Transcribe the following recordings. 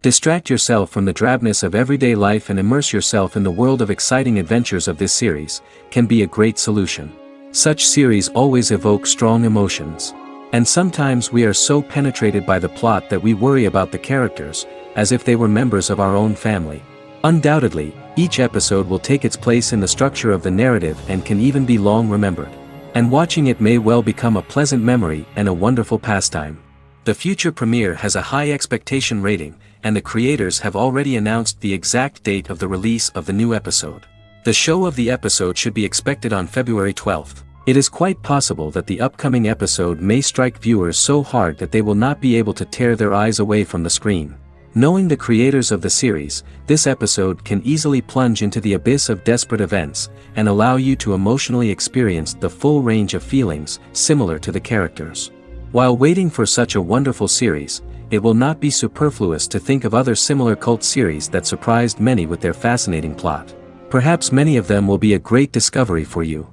Distract yourself from the drabness of everyday life and immerse yourself in the world of exciting adventures of this series, can be a great solution. Such series always evoke strong emotions. And sometimes we are so penetrated by the plot that we worry about the characters, as if they were members of our own family. Undoubtedly, each episode will take its place in the structure of the narrative and can even be long remembered. And watching it may well become a pleasant memory and a wonderful pastime. The future premiere has a high expectation rating, and the creators have already announced the exact date of the release of the new episode. The show of the episode should be expected on February 12th. It is quite possible that the upcoming episode may strike viewers so hard that they will not be able to tear their eyes away from the screen. Knowing the creators of the series, this episode can easily plunge into the abyss of desperate events, and allow you to emotionally experience the full range of feelings, similar to the characters. While waiting for such a wonderful series, it will not be superfluous to think of other similar cult series that surprised many with their fascinating plot. Perhaps many of them will be a great discovery for you.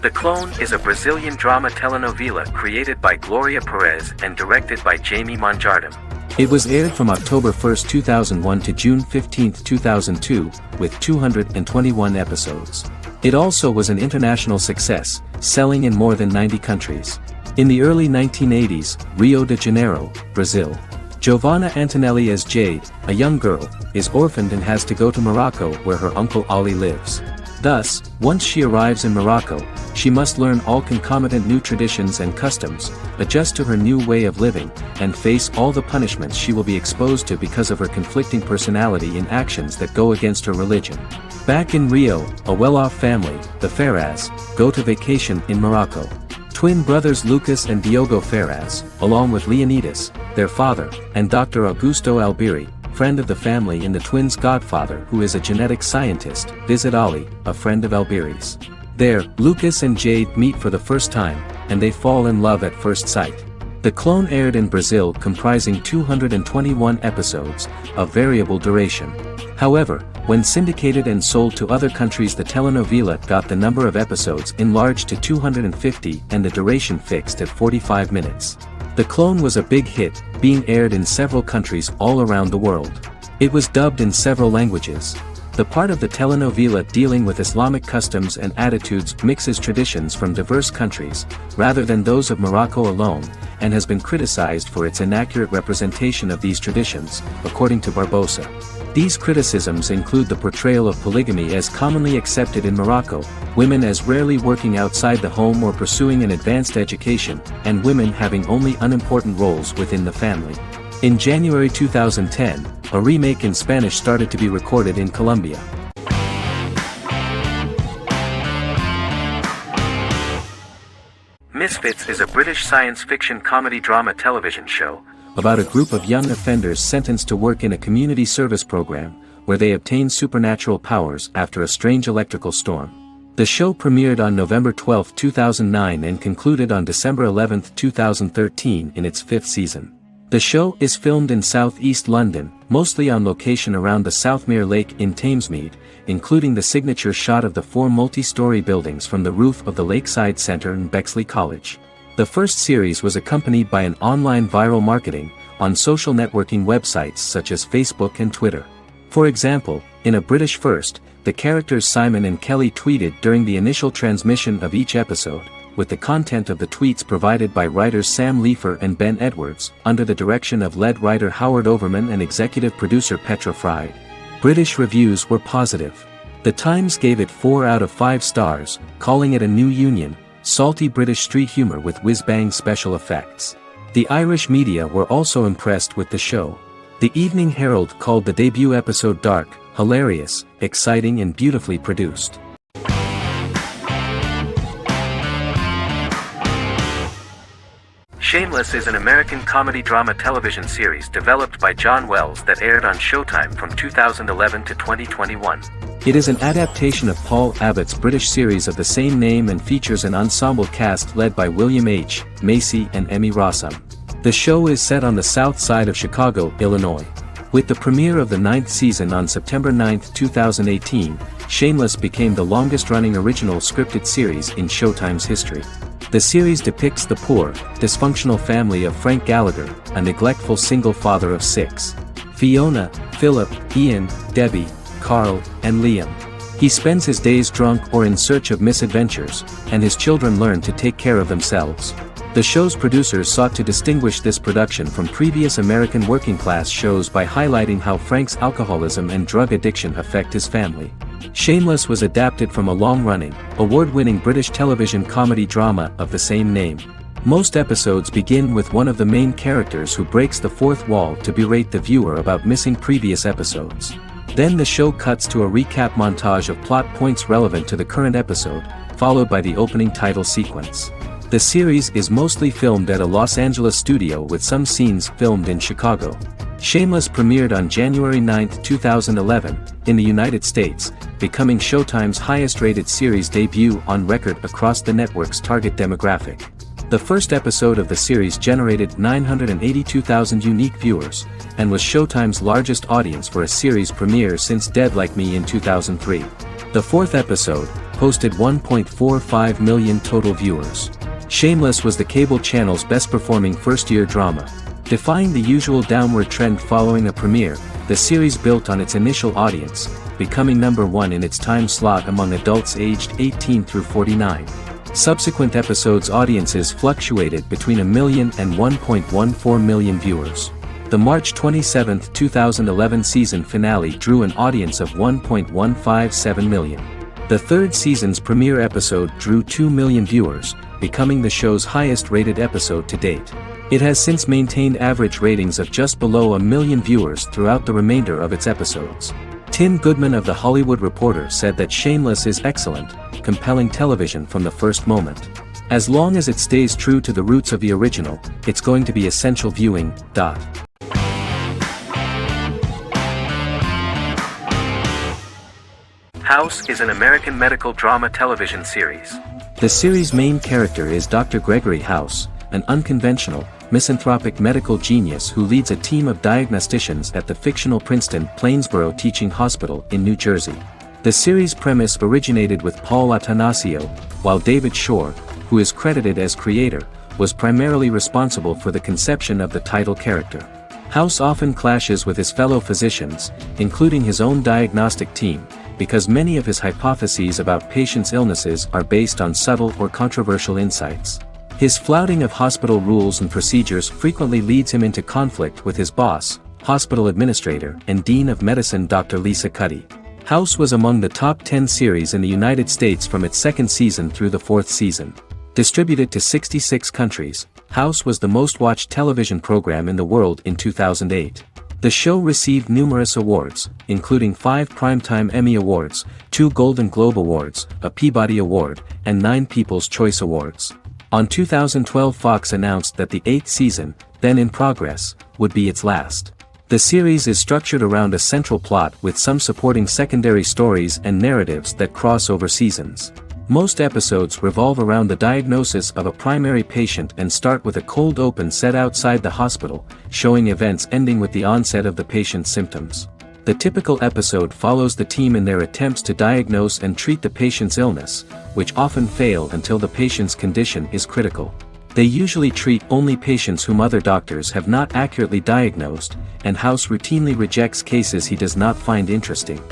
The Clone is a Brazilian drama telenovela created by Gloria Perez and directed by Jamie Monjardim. It was aired from October 1, 2001 to June 15, 2002, with 221 episodes. It also was an international success, selling in more than 90 countries. In the early 1980s, Rio de Janeiro, Brazil. Giovanna Antonelli as Jade, a young girl, is orphaned and has to go to Morocco where her uncle Ali lives. Thus, once she arrives in Morocco, she must learn all concomitant new traditions and customs, adjust to her new way of living, and face all the punishments she will be exposed to because of her conflicting personality in actions that go against her religion. Back in Rio, a well-off family, the Ferraz, go to vacation in Morocco. Twin brothers Lucas and Diogo Ferraz, along with Leonidas, their father, and Dr. Augusto Albiri, friend of the family and the twins' godfather who is a genetic scientist, visit Ali, a friend of Albiri's. There, Lucas and Jade meet for the first time, and they fall in love at first sight. The Clone aired in Brazil comprising 221 episodes, of variable duration. However, when syndicated and sold to other countries, the telenovela got the number of episodes enlarged to 250 and the duration fixed at 45 minutes. The Clone was a big hit, being aired in several countries all around the world. It was dubbed in several languages. The part of the telenovela dealing with Islamic customs and attitudes mixes traditions from diverse countries, rather than those of Morocco alone, and has been criticized for its inaccurate representation of these traditions, according to Barbosa. These criticisms include the portrayal of polygamy as commonly accepted in Morocco, women as rarely working outside the home or pursuing an advanced education, and women having only unimportant roles within the family. In January 2010, a remake in Spanish started to be recorded in Colombia. Misfits is a British science fiction comedy drama television show about a group of young offenders sentenced to work in a community service program, where they obtain supernatural powers after a strange electrical storm. The show premiered on November 12, 2009 and concluded on December 11, 2013 in its 5th season. The show is filmed in southeast London, mostly on location around the Southmere Lake in Thamesmead, including the signature shot of the 4 multi-story buildings from the roof of the Lakeside Centre in Bexley College. The first series was accompanied by an online viral marketing on social networking websites such as Facebook and Twitter. For example, in a British first, the characters Simon and Kelly tweeted during the initial transmission of each episode, with the content of the tweets provided by writers Sam Leifer and Ben Edwards, under the direction of lead writer Howard Overman and executive producer Petra Fried. British reviews were positive. The Times gave it 4 out of 5 stars, calling it a new union, salty British street humor with whiz-bang special effects. The Irish media were also impressed with the show. The Evening Herald called the debut episode dark, hilarious, exciting and beautifully produced. Shameless is an American comedy drama television series developed by John Wells that aired on Showtime from 2011 to 2021. It is an adaptation of Paul Abbott's British series of the same name and features an ensemble cast led by William H. Macy and Emmy Rossum. The show is set on the south side of Chicago, Illinois. With the premiere of the 9th season on September 9, 2018, Shameless became the longest-running original scripted series in Showtime's history. The series depicts the poor, dysfunctional family of Frank Gallagher, a neglectful single father of 6. Fiona, Philip, Ian, Debbie, Carl, and Liam. He spends his days drunk or in search of misadventures, and his children learn to take care of themselves. The show's producers sought to distinguish this production from previous American working-class shows by highlighting how Frank's alcoholism and drug addiction affect his family. Shameless was adapted from a long-running, award-winning British television comedy drama of the same name. Most episodes begin with one of the main characters who breaks the fourth wall to berate the viewer about missing previous episodes. Then the show cuts to a recap montage of plot points relevant to the current episode, followed by the opening title sequence. The series is mostly filmed at a Los Angeles studio with some scenes filmed in Chicago. Shameless premiered on January 9, 2011, in the United States, becoming Showtime's highest-rated series debut on record across the network's target demographic. The first episode of the series generated 982,000 unique viewers, and was Showtime's largest audience for a series premiere since Dead Like Me in 2003. The fourth episode posted 1.45 million total viewers. Shameless was the cable channel's best-performing first-year drama. Defying the usual downward trend following a premiere, the series built on its initial audience, becoming #1 in its time slot among adults aged 18 through 49. Subsequent episodes' audiences fluctuated between 1 million and 1.14 million viewers. The March 27, 2011 season finale drew an audience of 1.157 million. The third season's premiere episode drew 2 million viewers, becoming the show's highest-rated episode to date. It has since maintained average ratings of just below 1 million viewers throughout the remainder of its episodes. Tim Goodman of The Hollywood Reporter said that Shameless is excellent, compelling television from the first moment. As long as it stays true to the roots of the original, it's going to be essential viewing. House is an American medical drama television series. The series' main character is Dr. Gregory House, an unconventional, misanthropic medical genius who leads a team of diagnosticians at the fictional Princeton Plainsboro Teaching Hospital in New Jersey. The series' premise originated with Paul Attanasio, while David Shore, who is credited as creator, was primarily responsible for the conception of the title character. House often clashes with his fellow physicians, including his own diagnostic team, because many of his hypotheses about patients' illnesses are based on subtle or controversial insights. His flouting of hospital rules and procedures frequently leads him into conflict with his boss, hospital administrator and dean of medicine Dr. Lisa Cuddy. House was among the top 10 series in the United States from its second season through the fourth season. Distributed to 66 countries, House was the most-watched television program in the world in 2008. The show received numerous awards, including 5 Primetime Emmy Awards, 2 Golden Globe Awards, a Peabody Award, and 9 People's Choice Awards. On 2012, Fox announced that the 8th season, then in progress, would be its last. The series is structured around a central plot with some supporting secondary stories and narratives that cross over seasons. Most episodes revolve around the diagnosis of a primary patient and start with a cold open set outside the hospital, showing events ending with the onset of the patient's symptoms. The typical episode follows the team in their attempts to diagnose and treat the patient's illness, which often fail until the patient's condition is critical. They usually treat only patients whom other doctors have not accurately diagnosed, and House routinely rejects cases he does not find interesting.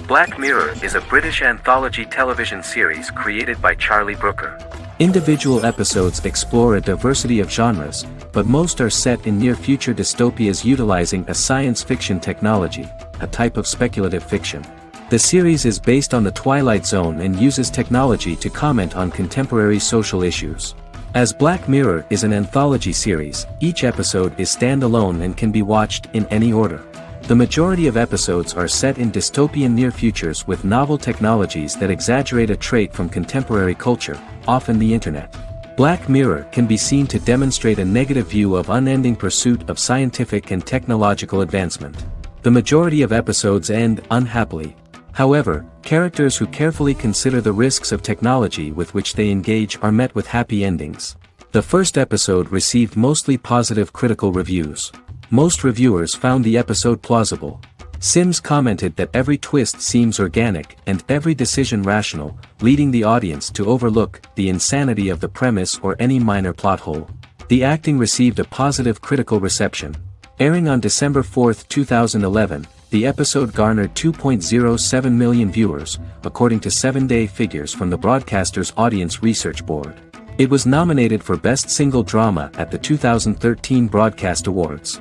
Black Mirror is a British anthology television series created by Charlie Brooker. Individual episodes explore a diversity of genres, but most are set in near-future dystopias utilizing a science fiction technology, a type of speculative fiction. The series is based on the Twilight Zone and uses technology to comment on contemporary social issues. As Black Mirror is an anthology series, each episode is standalone and can be watched in any order. The majority of episodes are set in dystopian near futures with novel technologies that exaggerate a trait from contemporary culture, often the internet. Black Mirror can be seen to demonstrate a negative view of unending pursuit of scientific and technological advancement. The majority of episodes end unhappily. However, characters who carefully consider the risks of technology with which they engage are met with happy endings. The first episode received mostly positive critical reviews. Most reviewers found the episode plausible. Sims commented that every twist seems organic and every decision rational, leading the audience to overlook the insanity of the premise or any minor plot hole. The acting received a positive critical reception. Airing on December 4, 2011, the episode garnered 2.07 million viewers, according to 7-day figures from the broadcaster's Audience Research Board. It was nominated for Best Single Drama at the 2013 Broadcast Awards.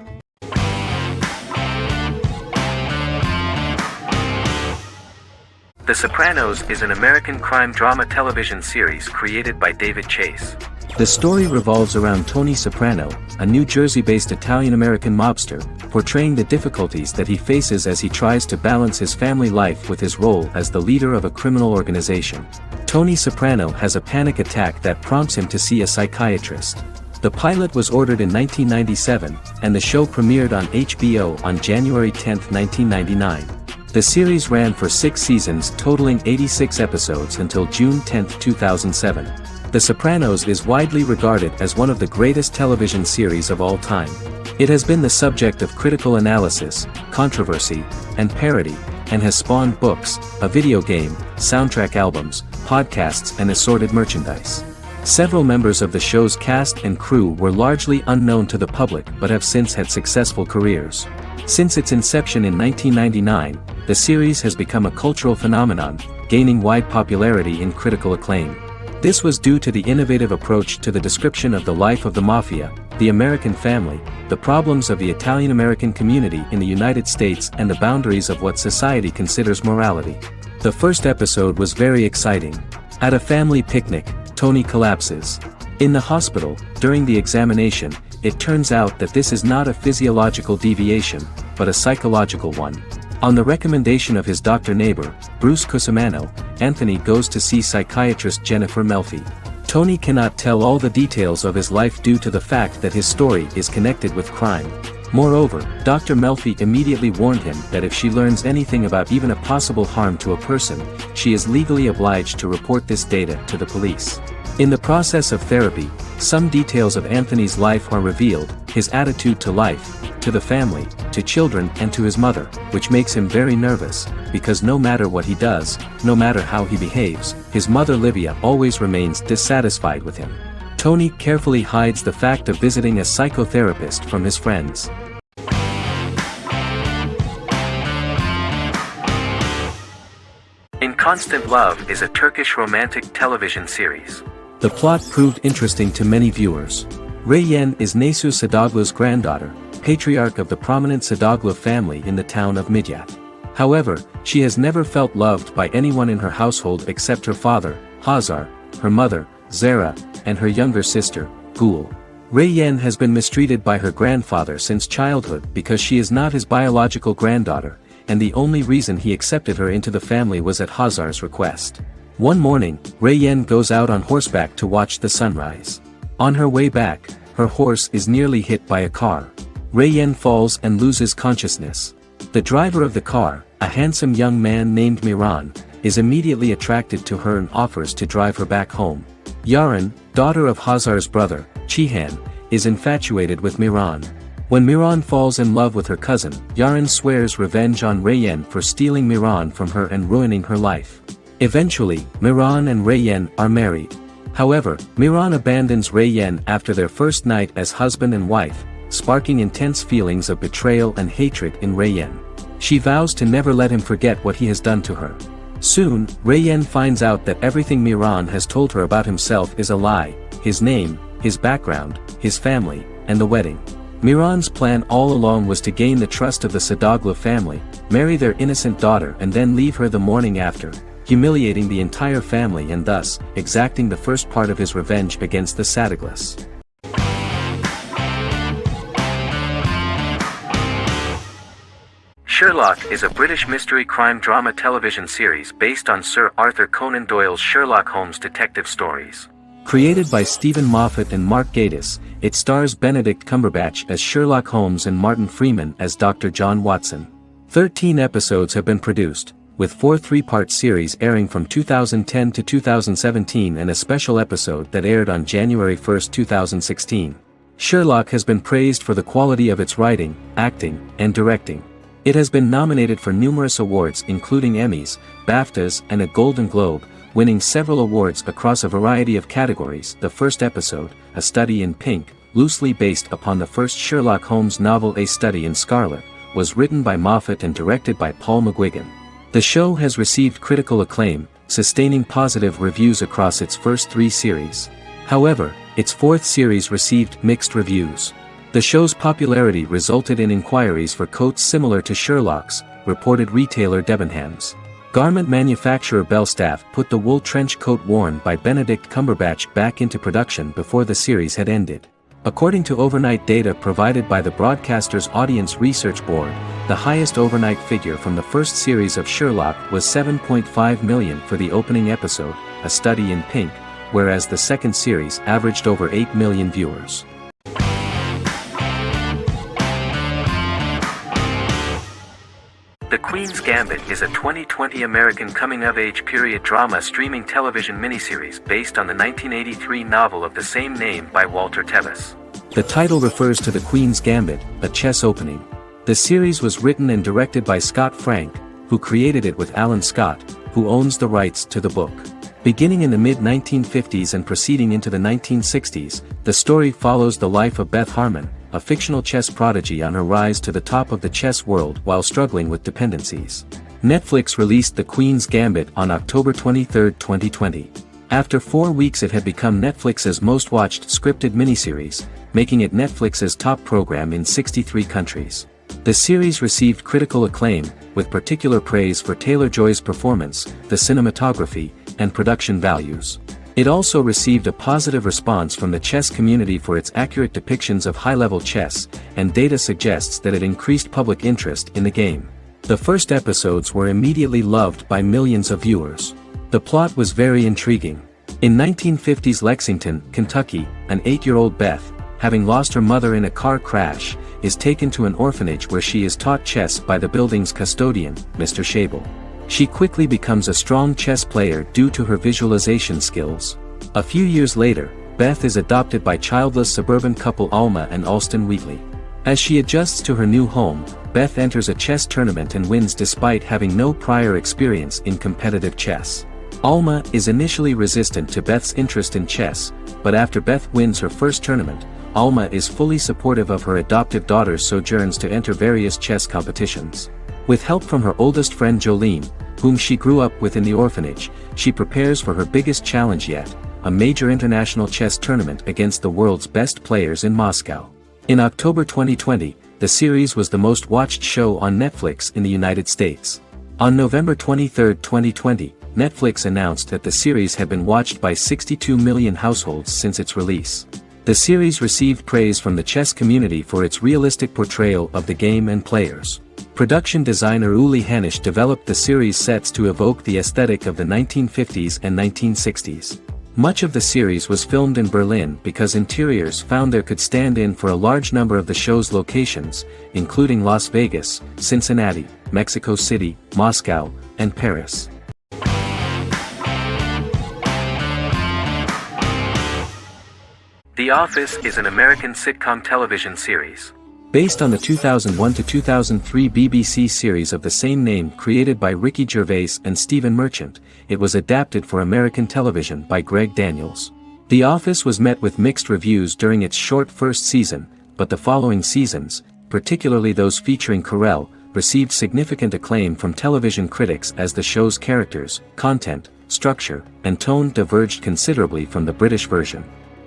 The Sopranos is an American crime drama television series created by David Chase. The story revolves around Tony Soprano, a New Jersey-based Italian-American mobster, portraying the difficulties that he faces as he tries to balance his family life with his role as the leader of a criminal organization. Tony Soprano has a panic attack that prompts him to see a psychiatrist. The pilot was ordered in 1997, and the show premiered on HBO on January 10, 1999. The series ran for 6 seasons totaling 86 episodes until June 10, 2007. The Sopranos is widely regarded as one of the greatest television series of all time. It has been the subject of critical analysis, controversy, and parody, and has spawned books, a video game, soundtrack albums, podcasts and assorted merchandise. Several members of the show's cast and crew were largely unknown to the public but have since had successful careers. Since its inception in 1999, the series has become a cultural phenomenon, gaining wide popularity and critical acclaim. This was due to the innovative approach to the description of the life of the mafia, the American family, the problems of the Italian-American community in the United States and the boundaries of what society considers morality. The first episode was very exciting. At a family picnic, Tony collapses. In the hospital, during the examination, it turns out that this is not a physiological deviation, but a psychological one. On the recommendation of his doctor neighbor, Bruce Cusimano, Anthony goes to see psychiatrist Jennifer Melfi. Tony cannot tell all the details of his life due to the fact that his story is connected with crime. Moreover, Dr. Melfi immediately warned him that if she learns anything about even a possible harm to a person, she is legally obliged to report this data to the police. In the process of therapy, some details of Anthony's life are revealed, his attitude to life, to the family, to children and to his mother, which makes him very nervous, because no matter what he does, no matter how he behaves, his mother Livia always remains dissatisfied with him. Tony carefully hides the fact of visiting a psychotherapist from his friends. In Constant Love is a Turkish romantic television series. The plot proved interesting to many viewers. Reyyen is Nesu Sadoglu's granddaughter, patriarch of the prominent Sadoglu family in the town of Midyat. However, she has never felt loved by anyone in her household except her father, Hazar, her mother, Zara, and her younger sister, Gül. Reyyen has been mistreated by her grandfather since childhood because she is not his biological granddaughter, and the only reason he accepted her into the family was at Hazar's request. One morning, Reyyen goes out on horseback to watch the sunrise. On her way back, her horse is nearly hit by a car. Reyyen falls and loses consciousness. The driver of the car, a handsome young man named Miran, is immediately attracted to her and offers to drive her back home. Yarın, daughter of Hazar's brother, Cihan, is infatuated with Miran. When Miran falls in love with her cousin, Yarın swears revenge on Reyyen for stealing Miran from her and ruining her life. Eventually, Miran and Reyyen are married. However, Miran abandons Reyyen after their first night as husband and wife, sparking intense feelings of betrayal and hatred in Reyyen. She vows to never let him forget what he has done to her. Soon, Reyyen finds out that everything Miran has told her about himself is a lie: his name, his background, his family, and the wedding. Miran's plan all along was to gain the trust of the Sadoglu family, marry their innocent daughter and then leave her the morning after, humiliating the entire family and thus, exacting the first part of his revenge against the Sadoglus. Sherlock is a British mystery crime drama television series based on Sir Arthur Conan Doyle's Sherlock Holmes detective stories. Created by Stephen Moffat and Mark Gatiss, it stars Benedict Cumberbatch as Sherlock Holmes and Martin Freeman as Dr. John Watson. 13 episodes have been produced, with 4 3-part series airing from 2010 to 2017 and a special episode that aired on January 1, 2016. Sherlock has been praised for the quality of its writing, acting, and directing. It has been nominated for numerous awards including Emmys, BAFTAs, and a Golden Globe, winning several awards across a variety of categories. The first episode, A Study in Pink, loosely based upon the first Sherlock Holmes novel A Study in Scarlet, was written by Moffat and directed by Paul McGuigan. The show has received critical acclaim, sustaining positive reviews across its first 3 series. However, its 4th series received mixed reviews. The show's popularity resulted in inquiries for coats similar to Sherlock's, reported retailer Debenhams. Garment manufacturer Belstaff put the wool trench coat worn by Benedict Cumberbatch back into production before the series had ended. According to overnight data provided by the broadcaster's Audience Research Board, the highest overnight figure from the first series of Sherlock was 7.5 million for the opening episode, A Study in Pink, whereas the second series averaged over 8 million viewers. The Queen's Gambit is a 2020 American coming-of-age period drama streaming television miniseries based on the 1983 novel of the same name by Walter Tevis. The title refers to the Queen's Gambit, a chess opening. The series was written and directed by Scott Frank, who created it with Alan Scott, who owns the rights to the book. Beginning in the mid-1950s and proceeding into the 1960s, the story follows the life of Beth Harmon, a fictional chess prodigy on her rise to the top of the chess world while struggling with dependencies. Netflix released The Queen's Gambit on October 23, 2020. After 4 weeks it had become Netflix's most watched scripted miniseries, making it Netflix's top program in 63 countries. The series received critical acclaim, with particular praise for Taylor-Joy's performance, the cinematography, and production values. It also received a positive response from the chess community for its accurate depictions of high-level chess, and data suggests that it increased public interest in the game. The first episodes were immediately loved by millions of viewers. The plot was very intriguing. In 1950s Lexington, Kentucky, an 8-year-old Beth, having lost her mother in a car crash, is taken to an orphanage where she is taught chess by the building's custodian, Mr. Shable. She quickly becomes a strong chess player due to her visualization skills. A few years later, Beth is adopted by childless suburban couple Alma and Alston Wheatley. As she adjusts to her new home, Beth enters a chess tournament and wins despite having no prior experience in competitive chess. Alma is initially resistant to Beth's interest in chess, but after Beth wins her first tournament, Alma is fully supportive of her adoptive daughter's sojourns to enter various chess competitions. With help from her oldest friend Jolene, whom she grew up with in the orphanage, she prepares for her biggest challenge yet, a major international chess tournament against the world's best players in Moscow. In October 2020, the series was the most watched show on Netflix in the United States. On November 23, 2020, Netflix announced that the series had been watched by 62 million households since its release. The series received praise from the chess community for its realistic portrayal of the game and players. Production designer Uli Hanisch developed the series sets to evoke the aesthetic of the 1950s and 1960s. Much of the series was filmed in Berlin because interiors found there could stand in for a large number of the show's locations, including Las Vegas, Cincinnati, Mexico City, Moscow, and Paris. The Office is an American sitcom television series. Based on the 2001-2003 BBC series of the same name created by Ricky Gervais and Stephen Merchant, it was adapted for American television by Greg Daniels. The Office was met with mixed reviews during its short first season, but the following seasons, particularly those featuring Carell, received significant acclaim from television critics as the show's characters, content, structure, and tone diverged considerably from the British version.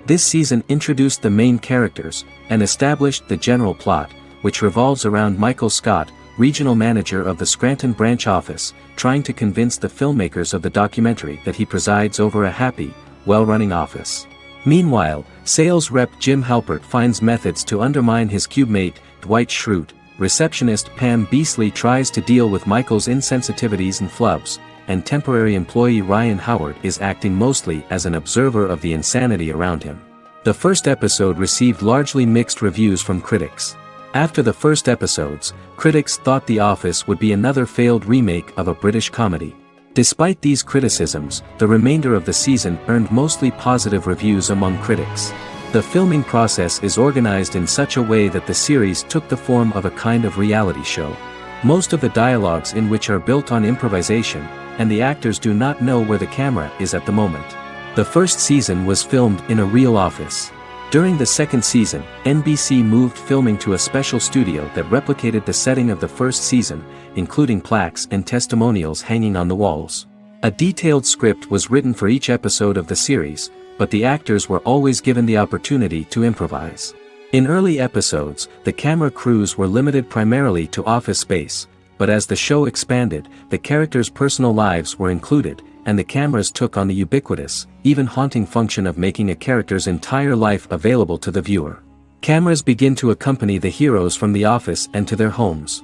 This season introduced the main characters, and established the general plot, which revolves around Michael Scott, regional manager of the Scranton branch office, trying to convince the filmmakers of the documentary that he presides over a happy, well-running office. Meanwhile, sales rep Jim Halpert finds methods to undermine his cubemate, Dwight Schrute. Receptionist Pam Beasley tries to deal with Michael's insensitivities and flubs, and temporary employee Ryan Howard is acting mostly as an observer of the insanity around him. The first episode received largely mixed reviews from critics. After the first episodes, critics thought The Office would be another failed remake of a British comedy. Despite these criticisms, the remainder of the season earned mostly positive reviews among critics. The filming process is organized in such a way that the series took the form of a kind of reality show. Most of the dialogues in which are built on improvisation, and the actors do not know where the camera is at the moment. The first season was filmed in a real office. During the second season, NBC moved filming to a special studio that replicated the setting of the first season, including plaques and testimonials hanging on the walls. A detailed script was written for each episode of the series, but the actors were always given the opportunity to improvise. In early episodes, the camera crews were limited primarily to office space, but as the show expanded, the characters' personal lives were included, and the cameras took on the ubiquitous, even haunting function of making a character's entire life available to the viewer. Cameras begin to accompany the heroes from the office and to their homes.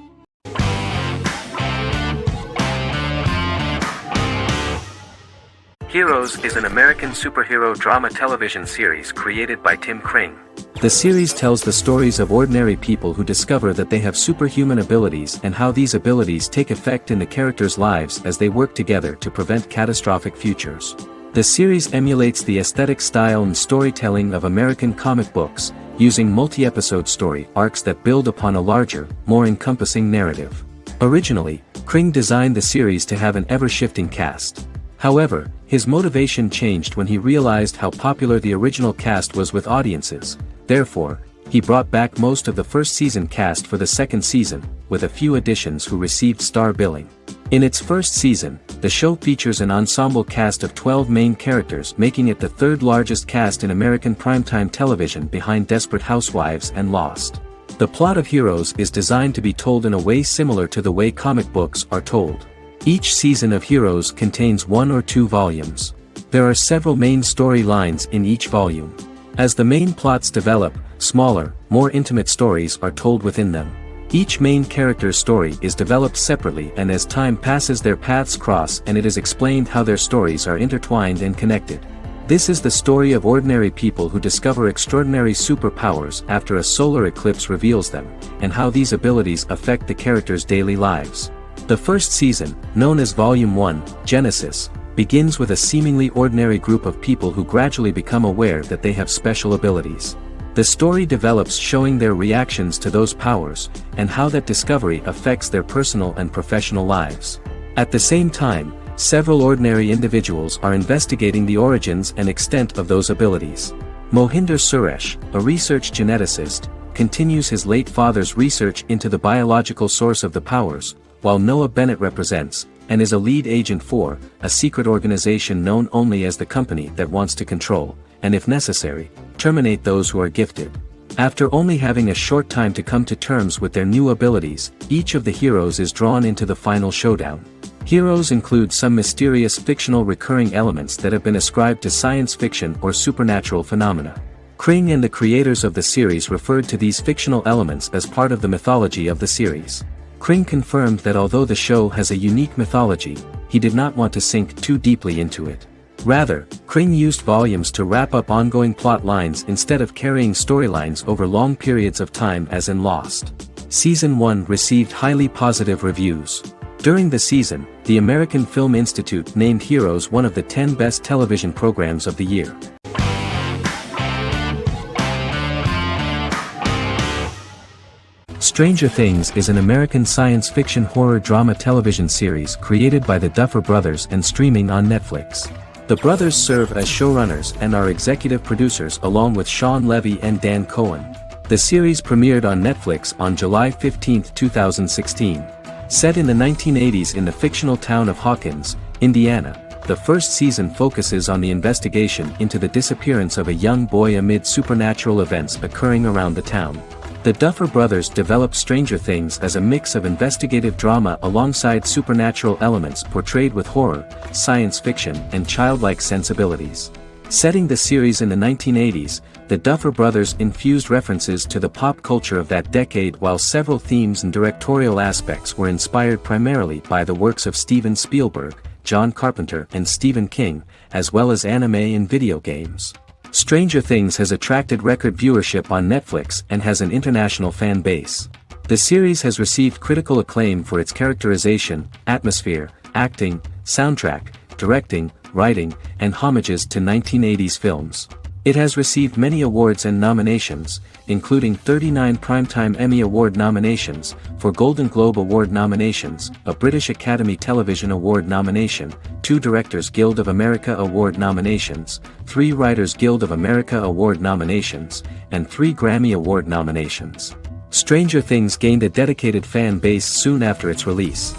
Heroes is an American superhero drama television series created by Tim Kring. The series tells the stories of ordinary people who discover that they have superhuman abilities and how these abilities take effect in the characters' lives as they work together to prevent catastrophic futures. The series emulates the aesthetic style and storytelling of American comic books, using multi-episode story arcs that build upon a larger, more encompassing narrative. Originally, Kring designed the series to have an ever-shifting cast. However, his motivation changed when he realized how popular the original cast was with audiences. Therefore, he brought back most of the first season cast for the second season, with a few additions who received star billing. In its first season, the show features an ensemble cast of 12 main characters, making it the third largest cast in American primetime television behind Desperate Housewives and Lost. The plot of Heroes is designed to be told in a way similar to the way comic books are told. Each season of Heroes contains 1 or 2 volumes. There are several main storylines in each volume. As the main plots develop, smaller, more intimate stories are told within them. Each main character's story is developed separately, and as time passes their paths cross and it is explained how their stories are intertwined and connected. This is the story of ordinary people who discover extraordinary superpowers after a solar eclipse reveals them, and how these abilities affect the characters' daily lives. The first season, known as Volume 1, Genesis, begins with a seemingly ordinary group of people who gradually become aware that they have special abilities. The story develops showing their reactions to those powers, and how that discovery affects their personal and professional lives. At the same time, several ordinary individuals are investigating the origins and extent of those abilities. Mohinder Suresh, a research geneticist, continues his late father's research into the biological source of the powers, while Noah Bennett represents, and is a lead agent for, a secret organization known only as the Company that wants to control, and if necessary, terminate those who are gifted. After only having a short time to come to terms with their new abilities, each of the heroes is drawn into the final showdown. Heroes include some mysterious fictional recurring elements that have been ascribed to science fiction or supernatural phenomena. Kring and the creators of the series referred to these fictional elements as part of the mythology of the series. Kring confirmed that although the show has a unique mythology, he did not want to sink too deeply into it. Rather, Kring used volumes to wrap up ongoing plot lines instead of carrying storylines over long periods of time as in Lost. Season 1 received highly positive reviews. During the season, the American Film Institute named Heroes one of the 10 best television programs of the year. Stranger Things is an American science fiction horror drama television series created by the Duffer Brothers and streaming on Netflix. The brothers serve as showrunners and are executive producers along with Sean Levy and Dan Cohen. The series premiered on Netflix on July 15, 2016. Set in the 1980s in the fictional town of Hawkins, Indiana, the first season focuses on the investigation into the disappearance of a young boy amid supernatural events occurring around the town. The Duffer Brothers developed Stranger Things as a mix of investigative drama alongside supernatural elements portrayed with horror, science fiction, and childlike sensibilities. Setting the series in the 1980s, the Duffer Brothers infused references to the pop culture of that decade, while several themes and directorial aspects were inspired primarily by the works of Steven Spielberg, John Carpenter, and Stephen King, as well as anime and video games. Stranger Things has attracted record viewership on Netflix and has an international fan base. The series has received critical acclaim for its characterization, atmosphere, acting, soundtrack, directing, writing, and homages to 1980s films. It has received many awards and nominations, including 39 Primetime Emmy Award nominations, 4 Golden Globe Award nominations, a British Academy Television Award nomination, 2 Directors Guild of America Award nominations, 3 Writers Guild of America Award nominations, and 3 Grammy Award nominations. Stranger Things gained a dedicated fan base soon after its release.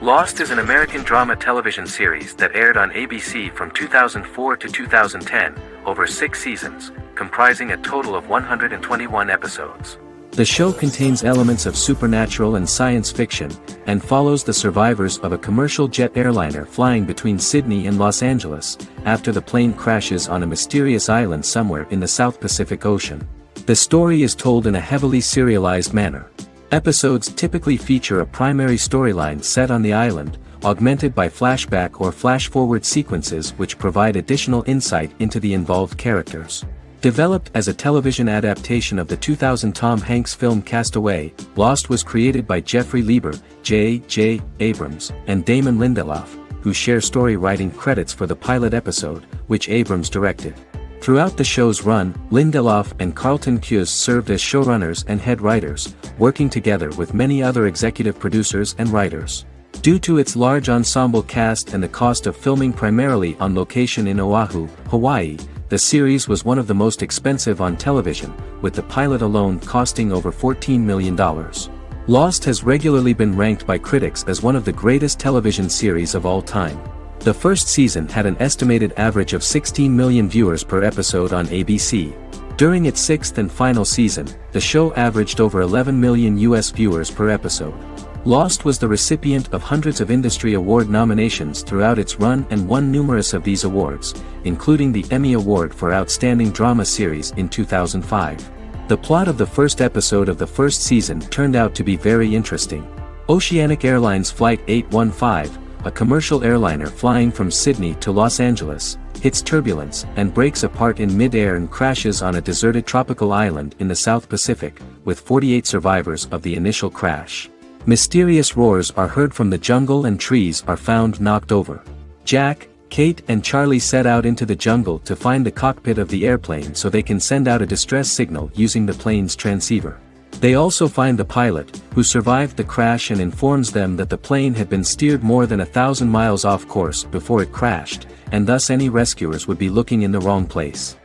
Lost is an American drama television series that aired on ABC from 2004 to 2010, over 6 seasons, comprising a total of 121 episodes. The show contains elements of supernatural and science fiction, and follows the survivors of a commercial jet airliner flying between Sydney and Los Angeles, after the plane crashes on a mysterious island somewhere in the South Pacific Ocean. The story is told in a heavily serialized manner. Episodes typically feature a primary storyline set on the island, augmented by flashback or flash-forward sequences which provide additional insight into the involved characters. Developed as a television adaptation of the 2000 Tom Hanks film Castaway, Lost was created by Jeffrey Lieber, J.J. Abrams, and Damon Lindelof, who share story writing credits for the pilot episode, which Abrams directed. Throughout the show's run, Lindelof and Carlton Cuse served as showrunners and head writers, working together with many other executive producers and writers. Due to its large ensemble cast and the cost of filming primarily on location in Oahu, Hawaii, the series was one of the most expensive on television, with the pilot alone costing over $14 million. Lost has regularly been ranked by critics as one of the greatest television series of all time. The first season had an estimated average of 16 million viewers per episode on ABC. During its 6th and final season, the show averaged over 11 million US viewers per episode. Lost was the recipient of hundreds of industry award nominations throughout its run and won numerous of these awards, including the Emmy Award for Outstanding Drama Series in 2005. The plot of the first episode of the first season turned out to be very interesting. Oceanic Airlines Flight 815, a commercial airliner flying from Sydney to Los Angeles, hits turbulence and breaks apart in mid-air and crashes on a deserted tropical island in the South Pacific, with 48 survivors of the initial crash. Mysterious roars are heard from the jungle and trees are found knocked over. Jack, Kate and Charlie set out into the jungle to find the cockpit of the airplane so they can send out a distress signal using the plane's transceiver. They also find the pilot, who survived the crash and informs them that the plane had been steered more than 1,000 miles off course before it crashed, and thus any rescuers would be looking in the wrong place.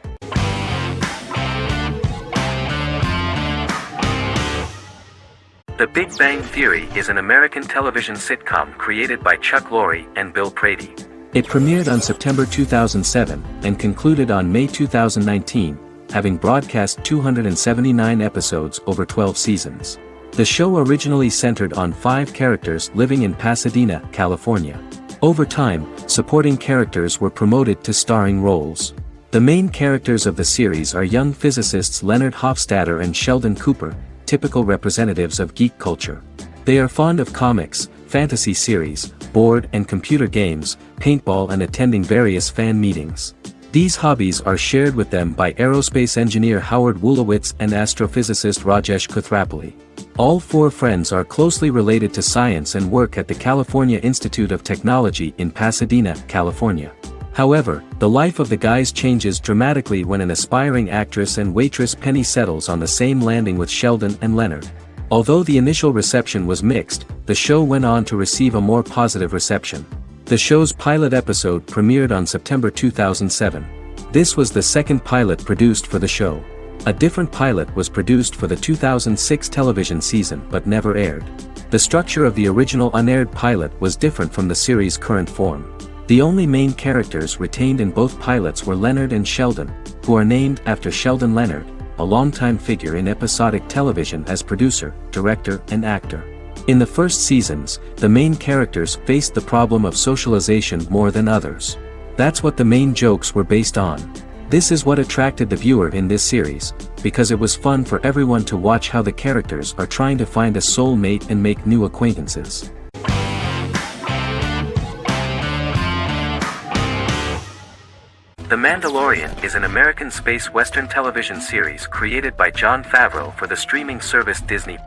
The Big Bang Theory is an American television sitcom created by Chuck Lorre and Bill Prady. It premiered on September 2007 and concluded on May 2019. Having broadcast 279 episodes over 12 seasons. The show originally centered on 5 characters living in Pasadena, California. Over time, supporting characters were promoted to starring roles. The main characters of the series are young physicists Leonard Hofstadter and Sheldon Cooper, typical representatives of geek culture. They are fond of comics, fantasy series, board and computer games, paintball and attending various fan meetings. These hobbies are shared with them by aerospace engineer Howard Wolowitz and astrophysicist Rajesh Kuthrapalli. All 4 friends are closely related to science and work at the California Institute of Technology in Pasadena, California. However, the life of the guys changes dramatically when an aspiring actress and waitress Penny settles on the same landing with Sheldon and Leonard. Although the initial reception was mixed, the show went on to receive a more positive reception. The show's pilot episode premiered on September 2007. This was the second pilot produced for the show. A different pilot was produced for the 2006 television season but never aired. The structure of the original unaired pilot was different from the series' current form. The only main characters retained in both pilots were Leonard and Sheldon, who are named after Sheldon Leonard, a longtime figure in episodic television as producer, director, and actor. In the first seasons, the main characters faced the problem of socialization more than others. That's what the main jokes were based on. This is what attracted the viewer in this series, because it was fun for everyone to watch how the characters are trying to find a soul mate and make new acquaintances. The Mandalorian is an American space western television series created by Jon Favreau for the streaming service Disney+.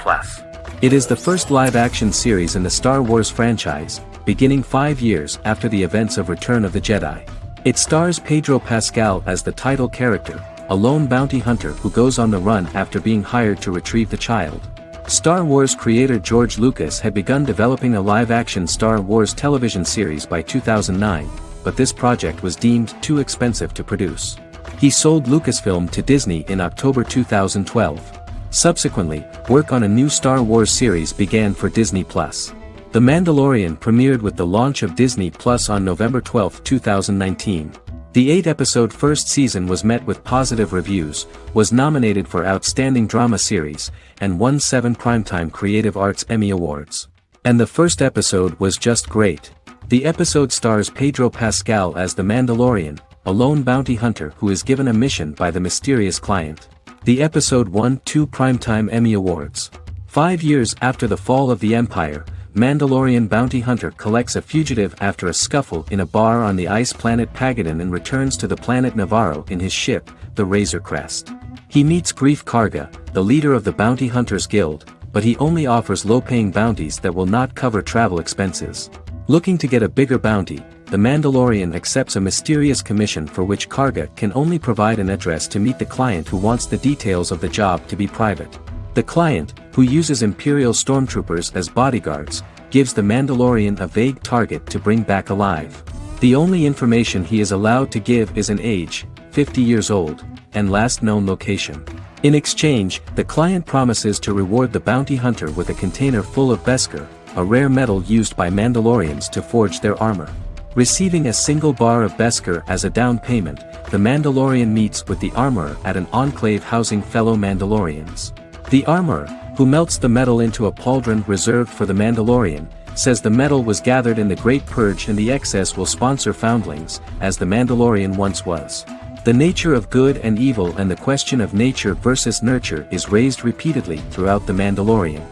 It is the first live-action series in the Star Wars franchise, beginning 5 years after the events of Return of the Jedi. It stars Pedro Pascal as the title character, a lone bounty hunter who goes on the run after being hired to retrieve the child. Star Wars creator George Lucas had begun developing a live-action Star Wars television series by 2009, but this project was deemed too expensive to produce. He sold Lucasfilm to Disney in October 2012. Subsequently, work on a new Star Wars series began for Disney+. The Mandalorian premiered with the launch of Disney Plus on November 12, 2019. The 8-episode first season was met with positive reviews, was nominated for Outstanding Drama Series, and won 7 Primetime Creative Arts Emmy Awards. And the first episode was just great. The episode stars Pedro Pascal as the Mandalorian, a lone bounty hunter who is given a mission by the mysterious client. The episode won 2 Primetime Emmy Awards. 5 years after the fall of the Empire, Mandalorian bounty hunter collects a fugitive after a scuffle in a bar on the ice planet Pagadan and returns to the planet Navarro in his ship, the Razor Crest. He meets Grief Karga, the leader of the Bounty Hunters Guild, but he only offers low-paying bounties that will not cover travel expenses. Looking to get a bigger bounty, the Mandalorian accepts a mysterious commission for which Karga can only provide an address to meet the client who wants the details of the job to be private. The client, who uses Imperial stormtroopers as bodyguards, gives the Mandalorian a vague target to bring back alive. The only information he is allowed to give is an age, 50 years old, and last known location. In exchange, the client promises to reward the bounty hunter with a container full of Beskar, a rare metal used by Mandalorians to forge their armor. Receiving a single bar of Beskar as a down payment, the Mandalorian meets with the armorer at an enclave housing fellow Mandalorians. The armorer, who melts the metal into a pauldron reserved for the Mandalorian, says the metal was gathered in the Great Purge and the excess will sponsor foundlings, as the Mandalorian once was. The nature of good and evil and the question of nature versus nurture is raised repeatedly throughout The Mandalorian.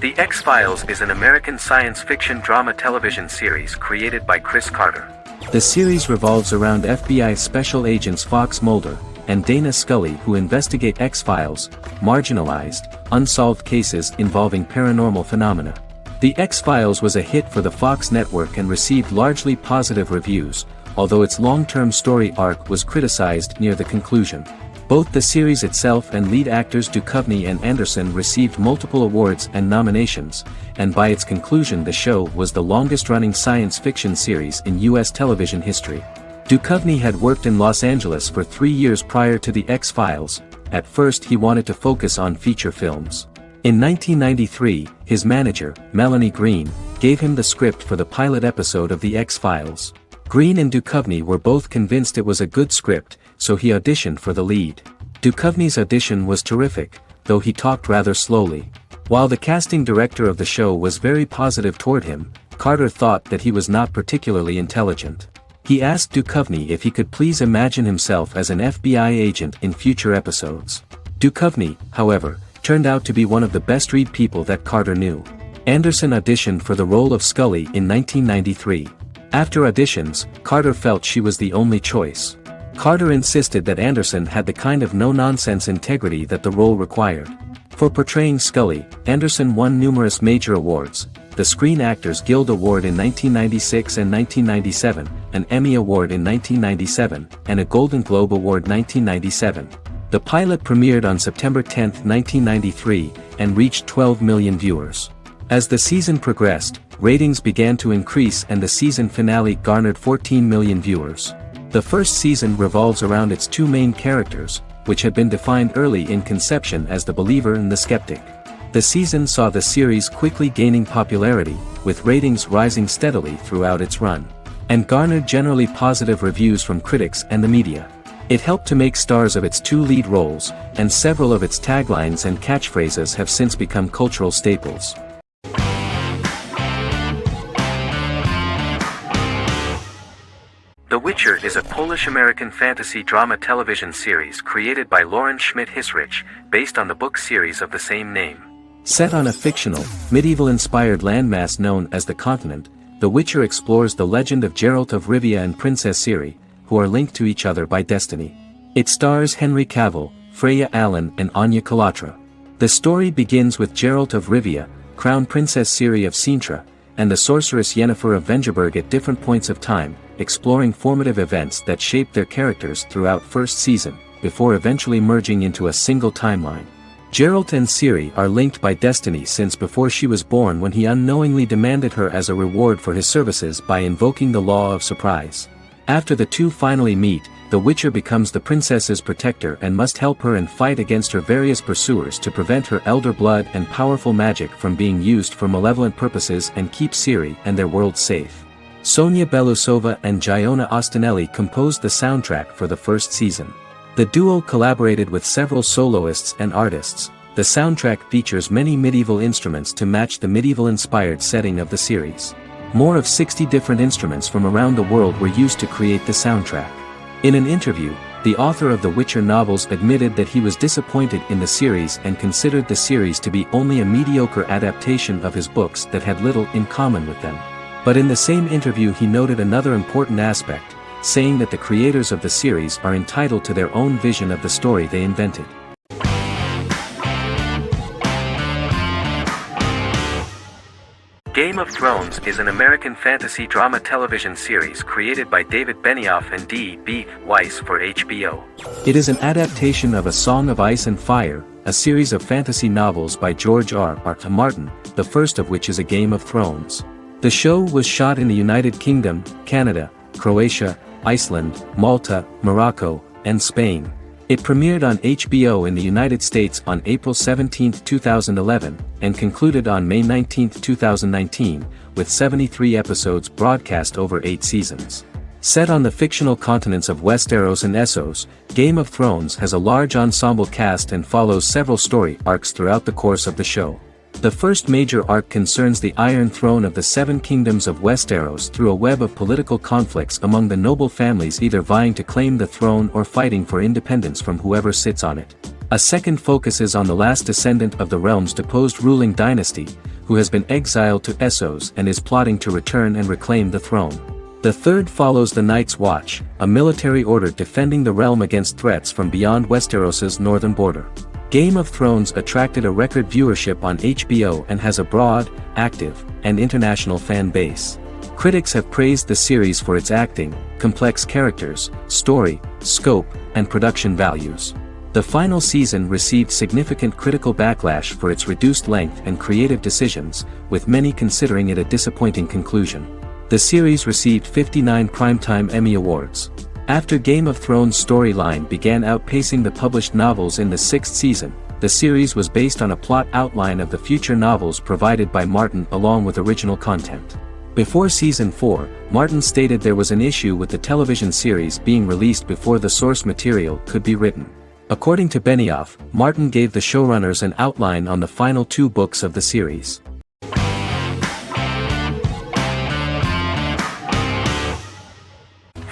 The X-Files is an American science fiction drama television series created by Chris Carter. The series revolves around FBI Special Agents Fox Mulder and Dana Scully who investigate X-Files, marginalized, unsolved cases involving paranormal phenomena. The X-Files was a hit for the Fox network and received largely positive reviews, although its long-term story arc was criticized near the conclusion. Both the series itself and lead actors Duchovny and Anderson received multiple awards and nominations, and by its conclusion the show was the longest-running science fiction series in U.S. television history. Duchovny had worked in Los Angeles for 3 years prior to The X-Files. At first he wanted to focus on feature films. In 1993, his manager, Melanie Green, gave him the script for the pilot episode of The X-Files. Green and Duchovny were both convinced it was a good script, so he auditioned for the lead. Duchovny's audition was terrific, though he talked rather slowly. While the casting director of the show was very positive toward him, Carter thought that he was not particularly intelligent. He asked Duchovny if he could please imagine himself as an FBI agent in future episodes. Duchovny, however, turned out to be one of the best-read people that Carter knew. Anderson auditioned for the role of Scully in 1993. After auditions, Carter felt she was the only choice. Carter insisted that Anderson had the kind of no-nonsense integrity that the role required. For portraying Scully, Anderson won numerous major awards, the Screen Actors Guild Award in 1996 and 1997, an Emmy Award in 1997, and a Golden Globe Award 1997. The pilot premiered on September 10, 1993, and reached 12 million viewers. As the season progressed, ratings began to increase and the season finale garnered 14 million viewers. The first season revolves around its two main characters, which had been defined early in conception as the believer and the skeptic. The season saw the series quickly gaining popularity, with ratings rising steadily throughout its run, and garnered generally positive reviews from critics and the media. It helped to make stars of its two lead roles, and several of its taglines and catchphrases have since become cultural staples. The Witcher is a Polish-American fantasy drama television series created by Lauren Schmidt-Hissrich, based on the book series of the same name. Set on a fictional, medieval-inspired landmass known as the Continent, The Witcher explores the legend of Geralt of Rivia and Princess Ciri, who are linked to each other by destiny. It stars Henry Cavill, Freya Allan and Anya Kalatra. The story begins with Geralt of Rivia, Crown Princess Ciri of Sintra, and the sorceress Yennefer of Vengerberg at different points of time, exploring formative events that shaped their characters throughout first season, before eventually merging into a single timeline. Geralt and Ciri are linked by destiny since before she was born, when he unknowingly demanded her as a reward for his services by invoking the law of surprise. After the two finally meet, the Witcher becomes the princess's protector and must help her and fight against her various pursuers to prevent her elder blood and powerful magic from being used for malevolent purposes and keep Ciri and their world safe. Sonia Belousova and Giona Ostinelli composed the soundtrack for the first season. The duo collaborated with several soloists and artists. The soundtrack features many medieval instruments to match the medieval-inspired setting of the series. More of 60 different instruments from around the world were used to create the soundtrack. In an interview, the author of the Witcher novels admitted that he was disappointed in the series and considered the series to be only a mediocre adaptation of his books that had little in common with them. But in the same interview he noted another important aspect, saying that the creators of the series are entitled to their own vision of the story they invented. Game of Thrones is an American fantasy drama television series created by David Benioff and D.B. Weiss for HBO. It is an adaptation of A Song of Ice and Fire, a series of fantasy novels by George R.R. Martin, the first of which is A Game of Thrones. The show was shot in the United Kingdom, Canada, Croatia, Iceland, Malta, Morocco, and Spain. It premiered on HBO in the United States on April 17, 2011, and concluded on May 19, 2019, with 73 episodes broadcast over 8 seasons. Set on the fictional continents of Westeros and Essos, Game of Thrones has a large ensemble cast and follows several story arcs throughout the course of the show. The first major arc concerns the Iron Throne of the Seven Kingdoms of Westeros through a web of political conflicts among the noble families either vying to claim the throne or fighting for independence from whoever sits on it. A second focuses on the last descendant of the realm's deposed ruling dynasty, who has been exiled to Essos and is plotting to return and reclaim the throne. The third follows the Night's Watch, a military order defending the realm against threats from beyond Westeros's northern border. Game of Thrones attracted a record viewership on HBO and has a broad, active, and international fan base. Critics have praised the series for its acting, complex characters, story, scope, and production values. The final season received significant critical backlash for its reduced length and creative decisions, with many considering it a disappointing conclusion. The series received 59 Primetime Emmy Awards. After Game of Thrones' storyline began outpacing the published novels in the 6th season, the series was based on a plot outline of the future novels provided by Martin along with original content. Before Season 4, Martin stated there was an issue with the television series being released before the source material could be written. According to Benioff, Martin gave the showrunners an outline on the final 2 books of the series.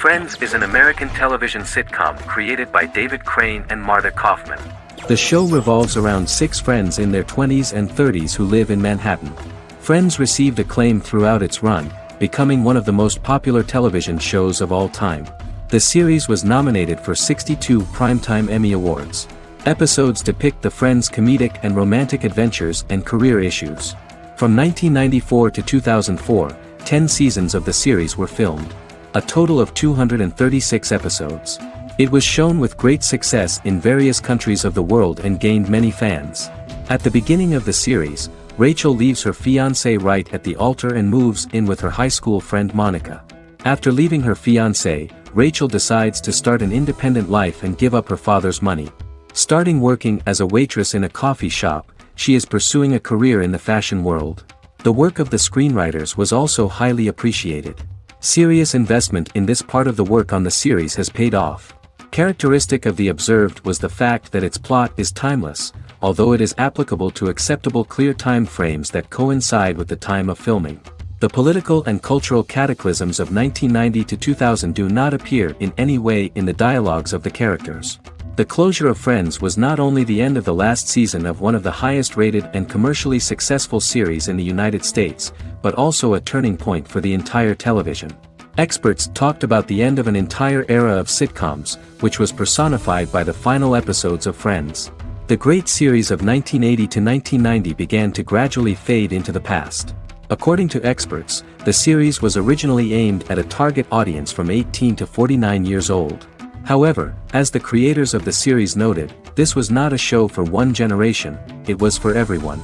Friends is an American television sitcom created by David Crane and Marta Kaufman. The show revolves around 6 friends in their 20s and 30s who live in Manhattan. Friends received acclaim throughout its run, becoming one of the most popular television shows of all time. The series was nominated for 62 Primetime Emmy Awards. Episodes depict the friends' comedic and romantic adventures and career issues. From 1994 to 2004, 10 seasons of the series were filmed. A total of 236 episodes. It was shown with great success in various countries of the world and gained many fans. At the beginning of the series, Rachel leaves her fiancé right at the altar and moves in with her high school friend Monica. After leaving her fiancé, Rachel decides to start an independent life and give up her father's money. Starting working as a waitress in a coffee shop, she is pursuing a career in the fashion world. The work of the screenwriters was also highly appreciated. Serious investment in this part of the work on the series has paid off. Characteristic of The Observed was the fact that its plot is timeless, although it is applicable to acceptable clear time frames that coincide with the time of filming. The political and cultural cataclysms of 1990 to 2000 do not appear in any way in the dialogues of the characters. The closure of Friends was not only the end of the last season of one of the highest-rated and commercially successful series in the United States, but also a turning point for the entire television. Experts talked about the end of an entire era of sitcoms, which was personified by the final episodes of Friends. The great series of 1980 to 1990 began to gradually fade into the past. According to experts, the series was originally aimed at a target audience from 18 to 49 years old. However, as the creators of the series noted, this was not a show for one generation, it was for everyone.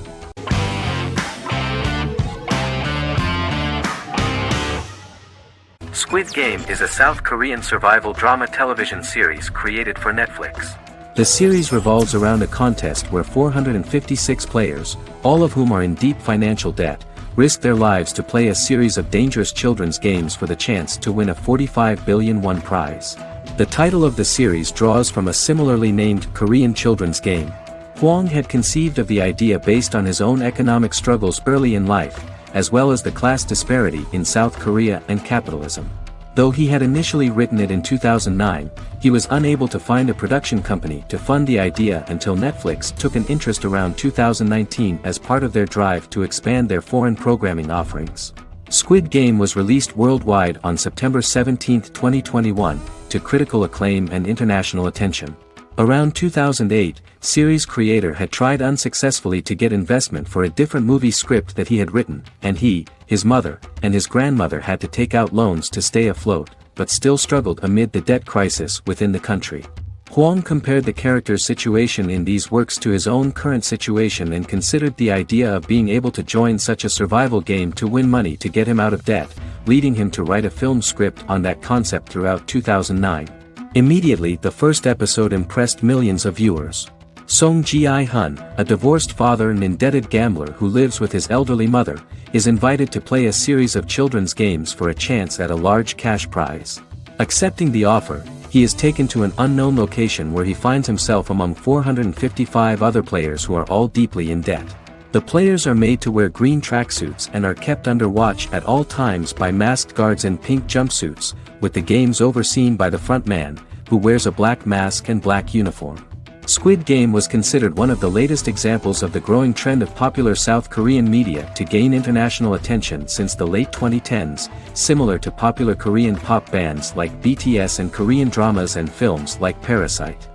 Squid Game is a South Korean survival drama television series created for Netflix. The series revolves around a contest where 456 players, all of whom are in deep financial debt, risk their lives to play a series of dangerous children's games for the chance to win a 45 billion won prize. The title of the series draws from a similarly named Korean children's game. Hwang had conceived of the idea based on his own economic struggles early in life, as well as the class disparity in South Korea and capitalism. Though he had initially written it in 2009, he was unable to find a production company to fund the idea until Netflix took an interest around 2019 as part of their drive to expand their foreign programming offerings. Squid Game was released worldwide on September 17, 2021, to critical acclaim and international attention. Around 2008, series creator had tried unsuccessfully to get investment for a different movie script that he had written, and he, his mother, and his grandmother had to take out loans to stay afloat, but still struggled amid the debt crisis within the country. Hwang compared the character's situation in these works to his own current situation and considered the idea of being able to join such a survival game to win money to get him out of debt, leading him to write a film script on that concept throughout 2009. Immediately the first episode impressed millions of viewers. Song Ji-hun, a divorced father and indebted gambler who lives with his elderly mother, is invited to play a series of children's games for a chance at a large cash prize. Accepting the offer, he is taken to an unknown location where he finds himself among 455 other players who are all deeply in debt. The players are made to wear green tracksuits and are kept under watch at all times by masked guards in pink jumpsuits, with the games overseen by the front man, who wears a black mask and black uniform. Squid Game was considered one of the latest examples of the growing trend of popular South Korean media to gain international attention since the late 2010s, similar to popular Korean pop bands like BTS and Korean dramas and films like Parasite.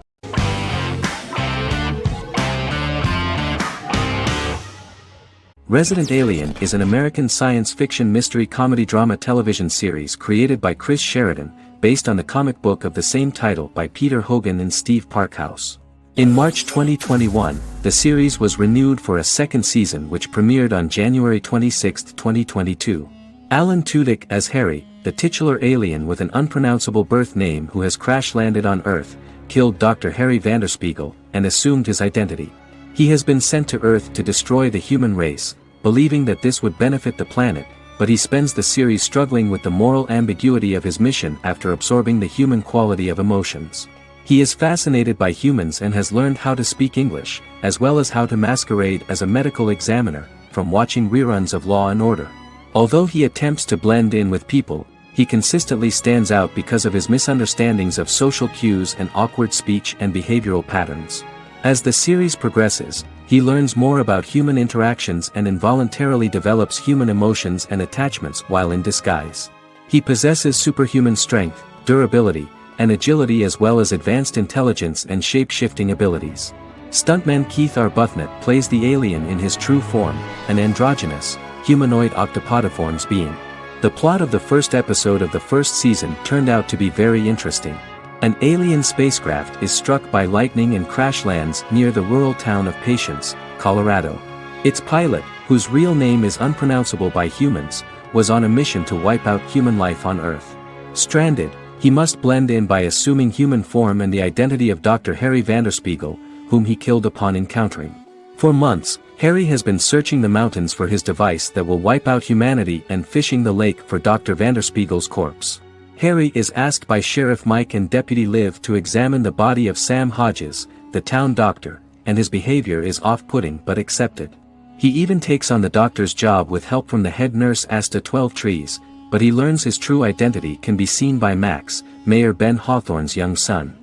Resident Alien is an American science fiction mystery comedy drama television series created by Chris Sheridan, based on the comic book of the same title by Peter Hogan and Steve Parkhouse. In March 2021, the series was renewed for a second season which premiered on January 26, 2022. Alan Tudyk as Harry, the titular alien with an unpronounceable birth name who has crash-landed on Earth, killed Dr. Harry Vanderspiegel, and assumed his identity. He has been sent to Earth to destroy the human race, believing that this would benefit the planet, but he spends the series struggling with the moral ambiguity of his mission after absorbing the human quality of emotions. He is fascinated by humans and has learned how to speak English, as well as how to masquerade as a medical examiner, from watching reruns of Law and Order. Although he attempts to blend in with people, he consistently stands out because of his misunderstandings of social cues and awkward speech and behavioral patterns. As the series progresses, he learns more about human interactions and involuntarily develops human emotions and attachments while in disguise. He possesses superhuman strength, durability, and agility as well as advanced intelligence and shape-shifting abilities. Stuntman Keith Arbuthnot plays the alien in his true form, an androgynous, humanoid octopodiforms being. The plot of the first episode of the first season turned out to be very interesting. An alien spacecraft is struck by lightning and crash lands near the rural town of Patience, Colorado. Its pilot, whose real name is unpronounceable by humans, was on a mission to wipe out human life on Earth. Stranded, he must blend in by assuming human form and the identity of Dr. Harry Vanderspiegel, whom he killed upon encountering. For months, Harry has been searching the mountains for his device that will wipe out humanity and fishing the lake for Dr. Vanderspiegel's corpse. Harry is asked by Sheriff Mike and Deputy Liv to examine the body of Sam Hodges, the town doctor, and his behavior is off-putting but accepted. He even takes on the doctor's job with help from the head nurse Asta 12 Trees, but he learns his true identity can be seen by Max, Mayor Ben Hawthorne's young son.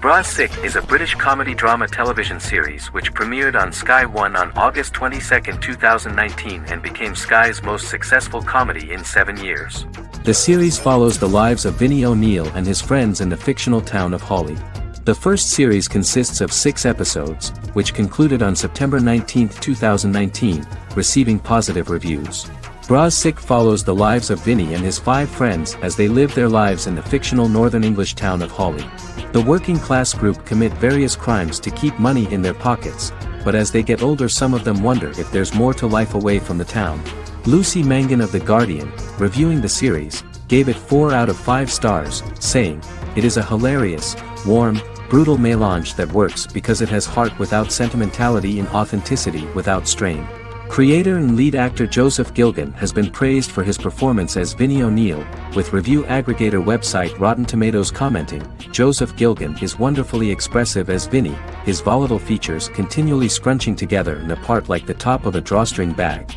Bra Sick is a British comedy drama television series which premiered on Sky One on August 22, 2019 and became Sky's most successful comedy in 7 years. The series follows the lives of Vinnie O'Neill and his friends in the fictional town of Hawley. The first series consists of 6 episodes, which concluded on September 19, 2019, receiving positive reviews. Bras Sick follows the lives of Vinnie and his 5 friends as they live their lives in the fictional Northern English town of Hawley. The working class group commit various crimes to keep money in their pockets, but as they get older some of them wonder if there's more to life away from the town. Lucy Mangan of The Guardian, reviewing the series, gave it 4 out of 5 stars, saying, "It is a hilarious, warm, brutal melange that works because it has heart without sentimentality and authenticity without strain." Creator and lead actor Joseph Gilgun has been praised for his performance as Vinnie O'Neill, with review aggregator website Rotten Tomatoes commenting, "Joseph Gilgun is wonderfully expressive as Vinnie, his volatile features continually scrunching together and apart like the top of a drawstring bag."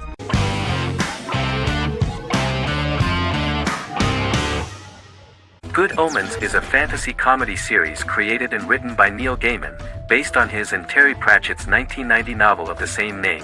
Good Omens is a fantasy comedy series created and written by Neil Gaiman, based on his and Terry Pratchett's 1990 novel of the same name.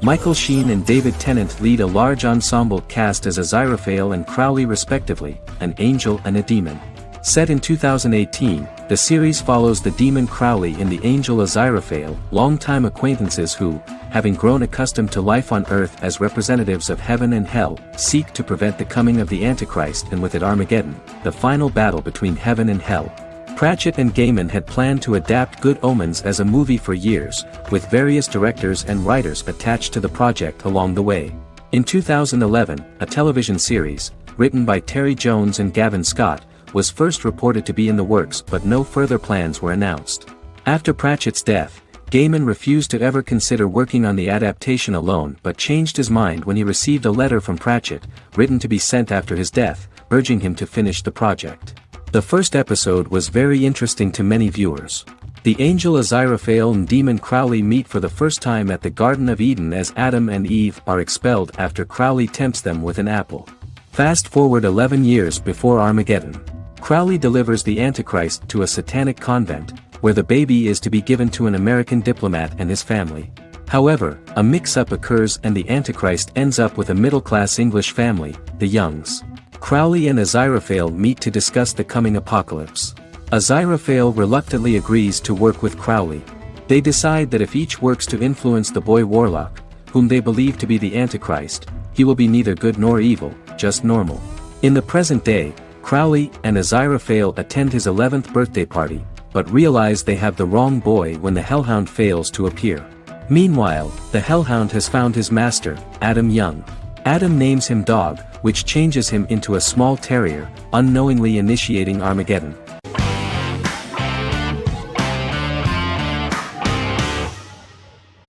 Michael Sheen and David Tennant lead a large ensemble cast as Aziraphale and Crowley respectively, an angel and a demon. Set in 2018, the series follows the demon Crowley and the angel Aziraphale, longtime acquaintances who, having grown accustomed to life on Earth as representatives of heaven and hell, seek to prevent the coming of the Antichrist and with it Armageddon, the final battle between heaven and hell. Pratchett and Gaiman had planned to adapt Good Omens as a movie for years, with various directors and writers attached to the project along the way. In 2011, a television series, written by Terry Jones and Gavin Scott, was first reported to be in the works but no further plans were announced. After Pratchett's death, Gaiman refused to ever consider working on the adaptation alone but changed his mind when he received a letter from Pratchett, written to be sent after his death, urging him to finish the project. The first episode was very interesting to many viewers. The angel Aziraphale and demon Crowley meet for the first time at the Garden of Eden as Adam and Eve are expelled after Crowley tempts them with an apple. Fast forward 11 years before Armageddon. Crowley delivers the Antichrist to a satanic convent, where the baby is to be given to an American diplomat and his family. However, a mix-up occurs and the Antichrist ends up with a middle-class English family, the Youngs. Crowley and Aziraphale meet to discuss the coming apocalypse. Aziraphale reluctantly agrees to work with Crowley. They decide that if each works to influence the boy Warlock, whom they believe to be the Antichrist, he will be neither good nor evil, just normal. In the present day, Crowley and Aziraphale attend his 11th birthday party, but realize they have the wrong boy when the Hellhound fails to appear. Meanwhile, the Hellhound has found his master, Adam Young. Adam names him Dog, which changes him into a small terrier, unknowingly initiating Armageddon.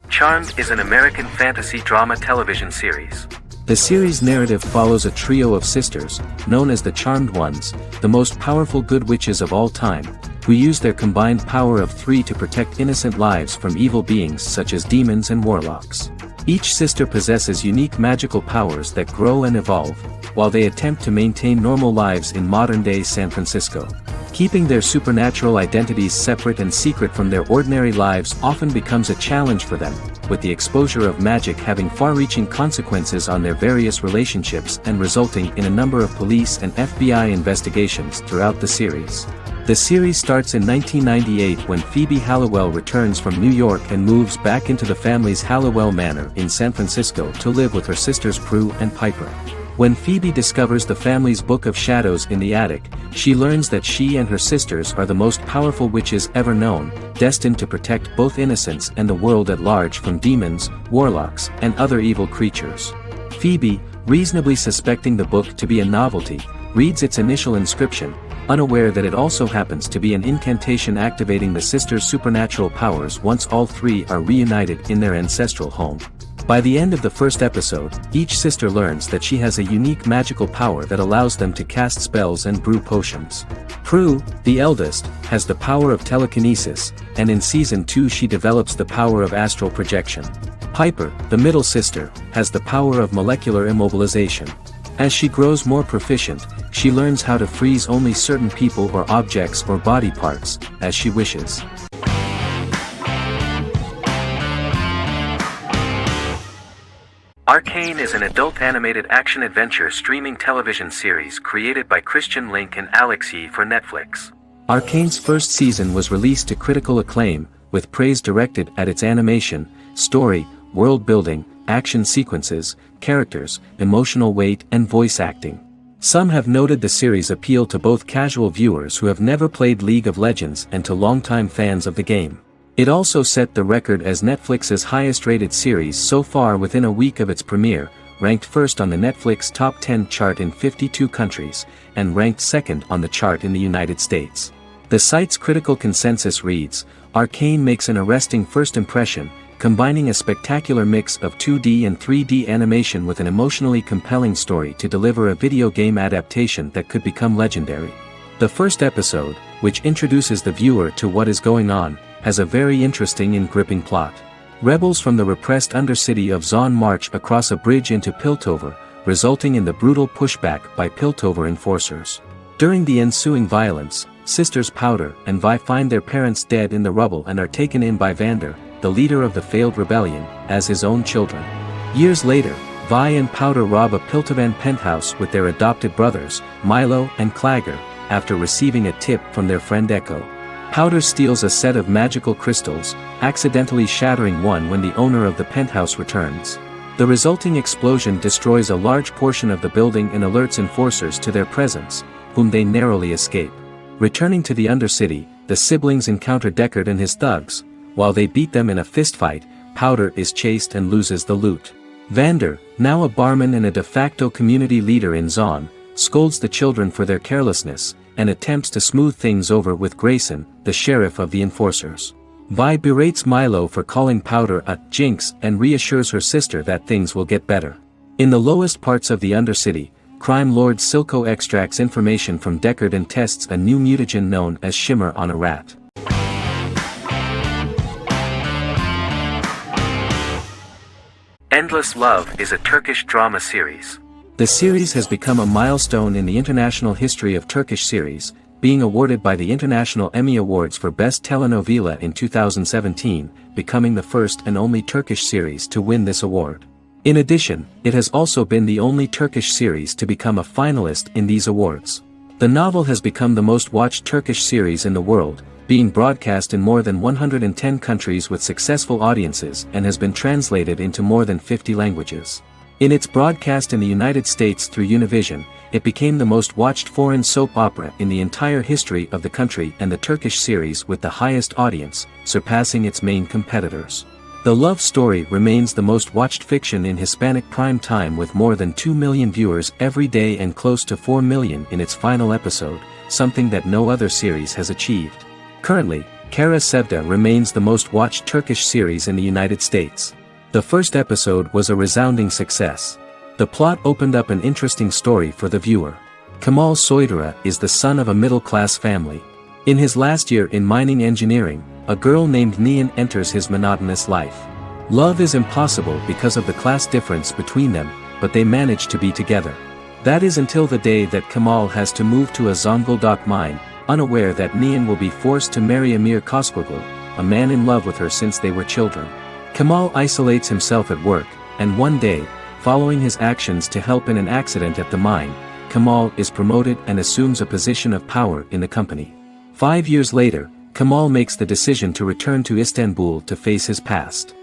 Charmed is an American fantasy drama television series. The series' narrative follows a trio of sisters, known as the Charmed Ones, the most powerful good witches of all time, who use their combined power of 3 to protect innocent lives from evil beings such as demons and warlocks. Each sister possesses unique magical powers that grow and evolve, while they attempt to maintain normal lives in modern-day San Francisco. Keeping their supernatural identities separate and secret from their ordinary lives often becomes a challenge for them, with the exposure of magic having far-reaching consequences on their various relationships and resulting in a number of police and FBI investigations throughout the series. The series starts in 1998 when Phoebe Halliwell returns from New York and moves back into the family's Halliwell Manor in San Francisco to live with her sisters Prue and Piper. When Phoebe discovers the family's Book of Shadows in the attic, she learns that she and her sisters are the most powerful witches ever known, destined to protect both innocents and the world at large from demons, warlocks, and other evil creatures. Phoebe, reasonably suspecting the book to be a novelty, reads its initial inscription, unaware that it also happens to be an incantation activating the sisters' supernatural powers once all 3 are reunited in their ancestral home. By the end of the first episode, each sister learns that she has a unique magical power that allows them to cast spells and brew potions. Prue, the eldest, has the power of telekinesis, and in Season 2 she develops the power of astral projection. Piper, the middle sister, has the power of molecular immobilization. As she grows more proficient, she learns how to freeze only certain people or objects or body parts, as she wishes. Arcane is an adult animated action-adventure streaming television series created by Christian Link and Alex Yee for Netflix. Arcane's first season was released to critical acclaim, with praise directed at its animation, story, world building, action sequences, characters, emotional weight and voice acting. Some have noted the series appeal to both casual viewers who have never played League of Legends and to longtime fans of the game. It also set the record as Netflix's highest-rated series so far within a week of its premiere, ranked first on the Netflix Top 10 chart in 52 countries, and ranked second on the chart in the United States. The site's critical consensus reads, "Arcane makes an arresting first impression, combining a spectacular mix of 2D and 3D animation with an emotionally compelling story to deliver a video game adaptation that could become legendary." The first episode, which introduces the viewer to what is going on, has a very interesting and gripping plot. Rebels from the repressed undercity of Zon march across a bridge into Piltover, resulting in the brutal pushback by Piltover enforcers. During the ensuing violence, sisters Powder and Vi find their parents dead in the rubble and are taken in by Vander, the leader of the failed rebellion, as his own children. Years later, Vi and Powder rob a Piltovan penthouse with their adopted brothers, Milo and Clagger, after receiving a tip from their friend Echo. Powder steals a set of magical crystals, accidentally shattering one when the owner of the penthouse returns. The resulting explosion destroys a large portion of the building and alerts enforcers to their presence, whom they narrowly escape. Returning to the Undercity, the siblings encounter Deckard and his thugs. While they beat them in a fistfight, Powder is chased and loses the loot. Vander, now a barman and a de facto community leader in Zon, scolds the children for their carelessness, and attempts to smooth things over with Grayson, the sheriff of the enforcers. Vi berates Milo for calling Powder a jinx and reassures her sister that things will get better. In the lowest parts of the Undercity, crime lord Silco extracts information from Deckard and tests a new mutagen known as Shimmer on a rat. Endless Love is a Turkish drama series. The series has become a milestone in the international history of Turkish series, being awarded by the International Emmy Awards for Best Telenovela in 2017, becoming the first and only Turkish series to win this award. In addition, it has also been the only Turkish series to become a finalist in these awards. The novel has become the most watched Turkish series in the world, being broadcast in more than 110 countries with successful audiences and has been translated into more than 50 languages. In its broadcast in the United States through Univision, it became the most watched foreign soap opera in the entire history of the country and the Turkish series with the highest audience, surpassing its main competitors. The love story remains the most watched fiction in Hispanic prime time with more than 2 million viewers every day and close to 4 million in its final episode, something that no other series has achieved. Currently, Kara Sevda remains the most watched Turkish series in the United States. The first episode was a resounding success. The plot opened up an interesting story for the viewer. Kemal Soydura is the son of a middle-class family. In his last year in mining engineering, a girl named Nihan enters his monotonous life. Love is impossible because of the class difference between them, but they manage to be together. That is until the day that Kemal has to move to a Zonguldak mine, unaware that Nihan will be forced to marry Amir Koskoglu, a man in love with her since they were children. Kemal isolates himself at work, and one day, following his actions to help in an accident at the mine, Kemal is promoted and assumes a position of power in the company. 5 years later, Kemal makes the decision to return to Istanbul to face his past.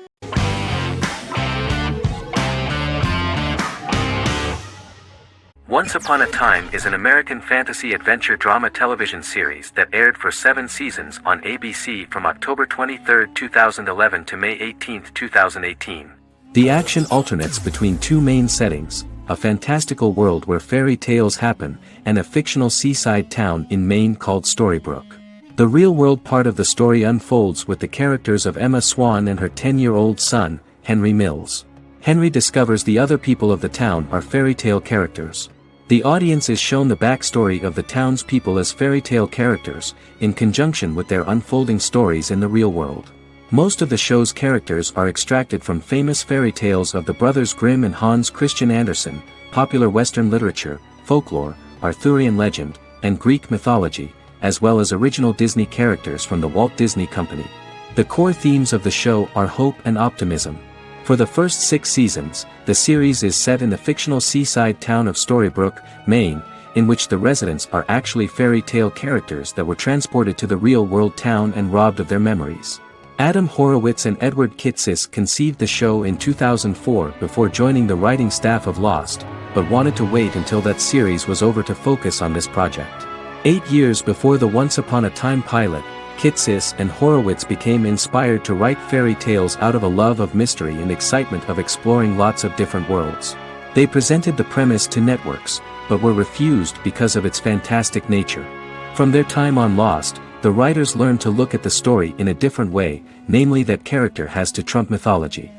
Once Upon a Time is an American fantasy adventure drama television series that aired for 7 seasons on ABC from October 23, 2011 to May 18, 2018. The action alternates between two main settings, a fantastical world where fairy tales happen, and a fictional seaside town in Maine called Storybrooke. The real-world part of the story unfolds with the characters of Emma Swan and her 10-year-old son, Henry Mills. Henry discovers the other people of the town are fairy tale characters. The audience is shown the backstory of the town's people as fairy tale characters, in conjunction with their unfolding stories in the real world. Most of the show's characters are extracted from famous fairy tales of the Brothers Grimm and Hans Christian Andersen, popular Western literature, folklore, Arthurian legend, and Greek mythology, as well as original Disney characters from the Walt Disney Company. The core themes of the show are hope and optimism. For the first 6 seasons, the series is set in the fictional seaside town of Storybrooke, Maine, in which the residents are actually fairy tale characters that were transported to the real-world town and robbed of their memories. Adam Horowitz and Edward Kitsis conceived the show in 2004 before joining the writing staff of Lost, but wanted to wait until that series was over to focus on this project. 8 years before the Once Upon a Time pilot, Kitsis and Horowitz became inspired to write fairy tales out of a love of mystery and excitement of exploring lots of different worlds. They presented the premise to networks, but were refused because of its fantastic nature. From their time on Lost, the writers learned to look at the story in a different way, namely that character has to trump mythology.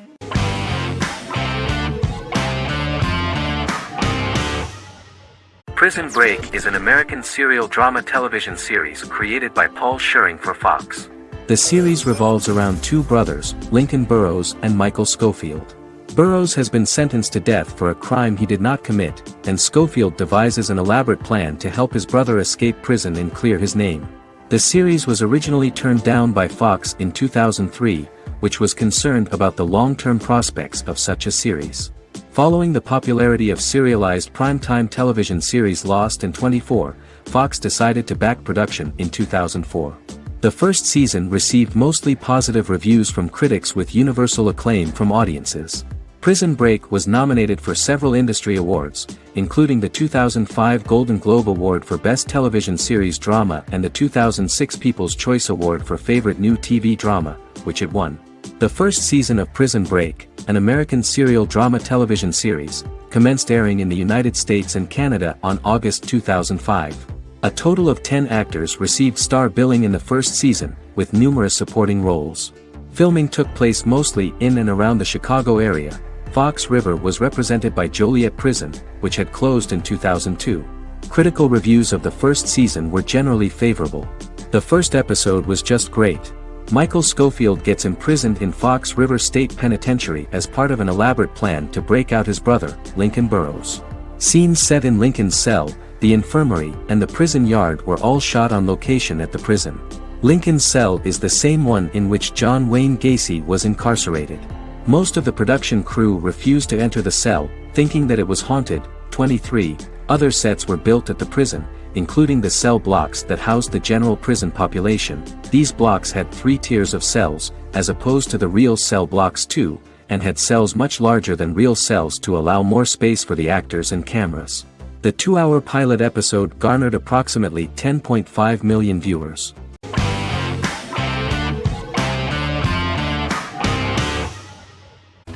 Prison Break is an American serial drama television series created by Paul Schering for Fox. The series revolves around 2 brothers, Lincoln Burrows and Michael Schofield. Burrows has been sentenced to death for a crime he did not commit, and Schofield devises an elaborate plan to help his brother escape prison and clear his name. The series was originally turned down by Fox in 2003, which was concerned about the long-term prospects of such a series. Following the popularity of serialized primetime television series Lost in 24, Fox decided to back production in 2004. The first season received mostly positive reviews from critics with universal acclaim from audiences. Prison Break was nominated for several industry awards, including the 2005 Golden Globe Award for Best Television Series Drama and the 2006 People's Choice Award for Favorite New TV Drama, which it won. The first season of Prison Break, an American serial drama television series, commenced airing in the United States and Canada on August 2005. A total of 10 actors received star billing in the first season, with numerous supporting roles. Filming took place mostly in and around the Chicago area. Fox River was represented by Joliet Prison, which had closed in 2002. Critical reviews of the first season were generally favorable. The first episode was just great. Michael Schofield gets imprisoned in Fox River State Penitentiary as part of an elaborate plan to break out his brother, Lincoln Burrows. Scenes set in Lincoln's cell, the infirmary, and the prison yard were all shot on location at the prison. Lincoln's cell is the same one in which John Wayne Gacy was incarcerated. Most of the production crew refused to enter the cell, thinking that it was haunted. 23 other sets were built at the prison, including the cell blocks that housed the general prison population. These blocks had 3 tiers of cells, as opposed to the real cell blocks 2, and had cells much larger than real cells to allow more space for the actors and cameras. The 2-hour pilot episode garnered approximately 10.5 million viewers.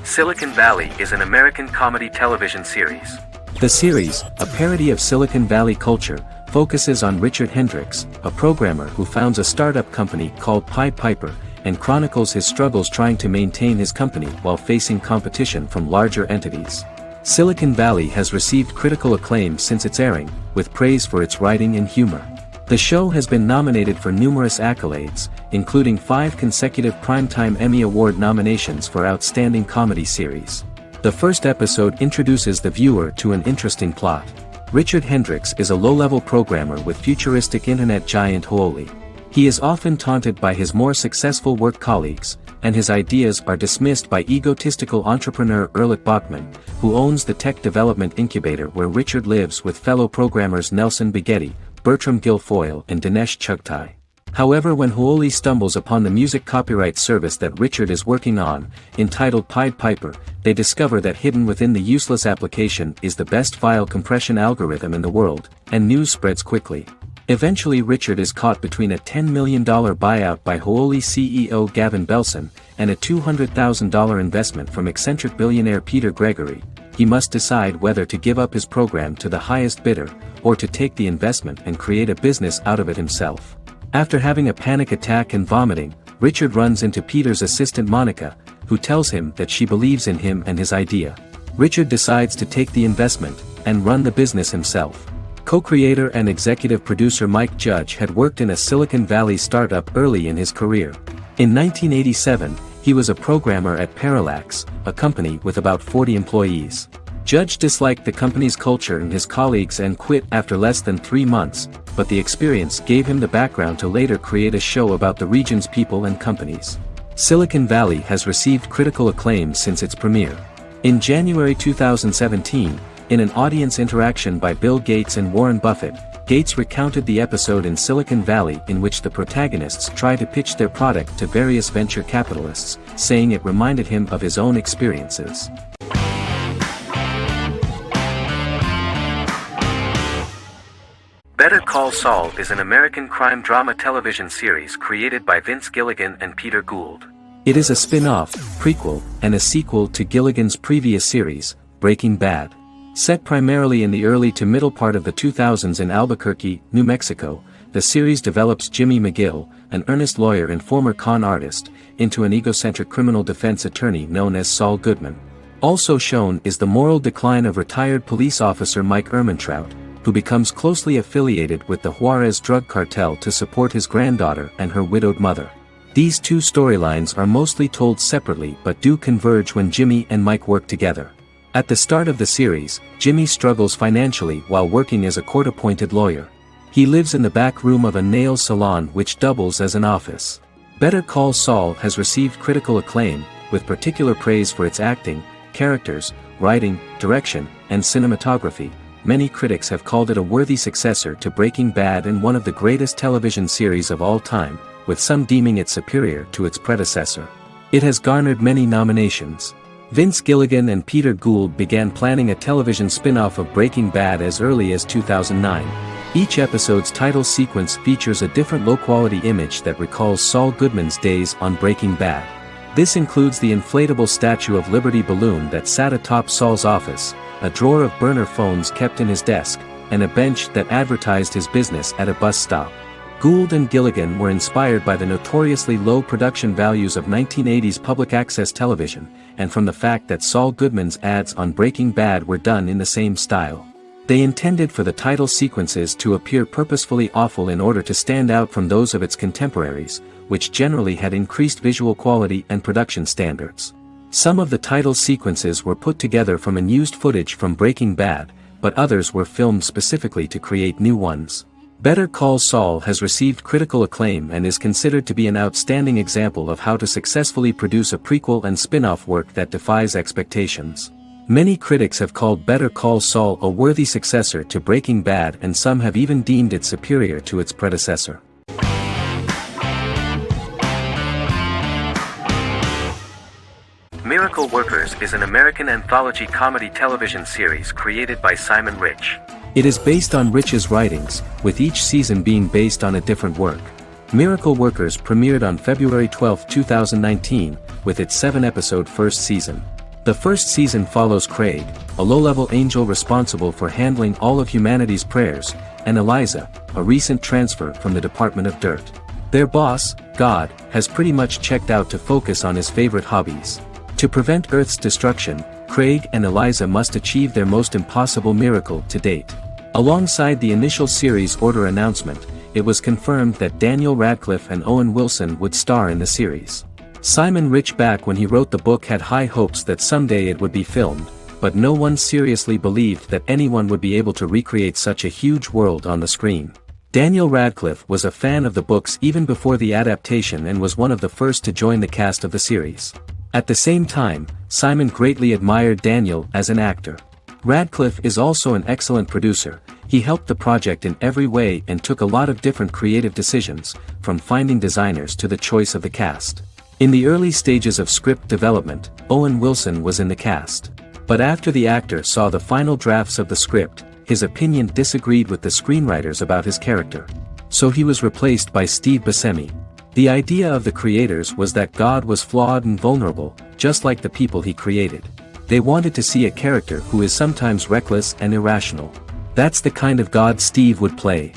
Silicon Valley is an American comedy television series. The series, a parody of Silicon Valley culture, focuses on Richard Hendricks, a programmer who founds a startup company called Pied Piper, and chronicles his struggles trying to maintain his company while facing competition from larger entities. Silicon Valley has received critical acclaim since its airing, with praise for its writing and humor. The show has been nominated for numerous accolades, including 5 consecutive Primetime Emmy Award nominations for Outstanding Comedy Series. The first episode introduces the viewer to an interesting plot. Richard Hendricks is a low-level programmer with futuristic internet giant Huawei. He is often taunted by his more successful work colleagues, and his ideas are dismissed by egotistical entrepreneur Erlich Bachman, who owns the tech development incubator where Richard lives with fellow programmers Nelson Bighetti, Bertram Guilfoyle and Dinesh Chugtai. However, when Huawei stumbles upon the music copyright service that Richard is working on, entitled Pied Piper, they discover that hidden within the useless application is the best file compression algorithm in the world, and news spreads quickly. Eventually Richard is caught between a $10 million buyout by Huawei CEO Gavin Belson, and a $200,000 investment from eccentric billionaire Peter Gregory. He must decide whether to give up his program to the highest bidder, or to take the investment and create a business out of it himself. After having a panic attack and vomiting, Richard runs into Peter's assistant Monica, who tells him that she believes in him and his idea. Richard decides to take the investment, and run the business himself. Co-creator and executive producer Mike Judge had worked in a Silicon Valley startup early in his career. In 1987, he was a programmer at Parallax, a company with about 40 employees. Judge disliked the company's culture and his colleagues and quit after less than 3 months, but the experience gave him the background to later create a show about the region's people and companies. Silicon Valley has received critical acclaim since its premiere. In January 2017, in an audience interaction by Bill Gates and Warren Buffett, Gates recounted the episode in Silicon Valley in which the protagonists try to pitch their product to various venture capitalists, saying it reminded him of his own experiences. Better Call Saul is an American crime drama television series created by Vince Gilligan and Peter Gould. It is a spin-off, prequel, and a sequel to Gilligan's previous series, Breaking Bad. Set primarily in the early to middle part of the 2000s in Albuquerque, New Mexico, the series develops Jimmy McGill, an earnest lawyer and former con artist, into an egocentric criminal defense attorney known as Saul Goodman. Also shown is the moral decline of retired police officer Mike Ehrmantraut, who becomes closely affiliated with the Juarez drug cartel to support his granddaughter and her widowed mother. These two storylines are mostly told separately but do converge when Jimmy and Mike work together. At the start of the series, Jimmy struggles financially while working as a court-appointed lawyer. He lives in the back room of a nail salon which doubles as an office. Better Call Saul has received critical acclaim, with particular praise for its acting, characters, writing, direction, and cinematography. Many critics have called it a worthy successor to Breaking Bad and one of the greatest television series of all time, with some deeming it superior to its predecessor. It has garnered many nominations. Vince Gilligan and Peter Gould began planning a television spin-off of Breaking Bad as early as 2009. Each episode's title sequence features a different low-quality image that recalls Saul Goodman's days on Breaking Bad. This includes the inflatable Statue of Liberty balloon that sat atop Saul's office, a drawer of burner phones kept in his desk, and a bench that advertised his business at a bus stop. Gould and Gilligan were inspired by the notoriously low production values of 1980s public access television, and from the fact that Saul Goodman's ads on Breaking Bad were done in the same style. They intended for the title sequences to appear purposefully awful in order to stand out from those of its contemporaries, which generally had increased visual quality and production standards. Some of the title sequences were put together from unused footage from Breaking Bad, but others were filmed specifically to create new ones. Better Call Saul has received critical acclaim and is considered to be an outstanding example of how to successfully produce a prequel and spin-off work that defies expectations. Many critics have called Better Call Saul a worthy successor to Breaking Bad, and some have even deemed it superior to its predecessor. Miracle Workers is an American anthology comedy television series created by Simon Rich. It is based on Rich's writings, with each season being based on a different work. Miracle Workers premiered on February 12, 2019, with its 7-episode first season. The first season follows Craig, a low-level angel responsible for handling all of humanity's prayers, and Eliza, a recent transfer from the Department of Dirt. Their boss, God, has pretty much checked out to focus on his favorite hobbies. To prevent Earth's destruction, Craig and Eliza must achieve their most impossible miracle to date. Alongside the initial series order announcement, it was confirmed that Daniel Radcliffe and Owen Wilson would star in the series. Simon Rich, back when he wrote the book, had high hopes that someday it would be filmed, but no one seriously believed that anyone would be able to recreate such a huge world on the screen. Daniel Radcliffe was a fan of the books even before the adaptation and was one of the first to join the cast of the series. At the same time, Simon greatly admired Daniel as an actor. Radcliffe is also an excellent producer. He helped the project in every way and took a lot of different creative decisions, from finding designers to the choice of the cast. In the early stages of script development, Owen Wilson was in the cast. But after the actor saw the final drafts of the script, his opinion disagreed with the screenwriters about his character. So he was replaced by Steve Buscemi. The idea of the creators was that God was flawed and vulnerable, just like the people he created. They wanted to see a character who is sometimes reckless and irrational. That's the kind of God Steve would play.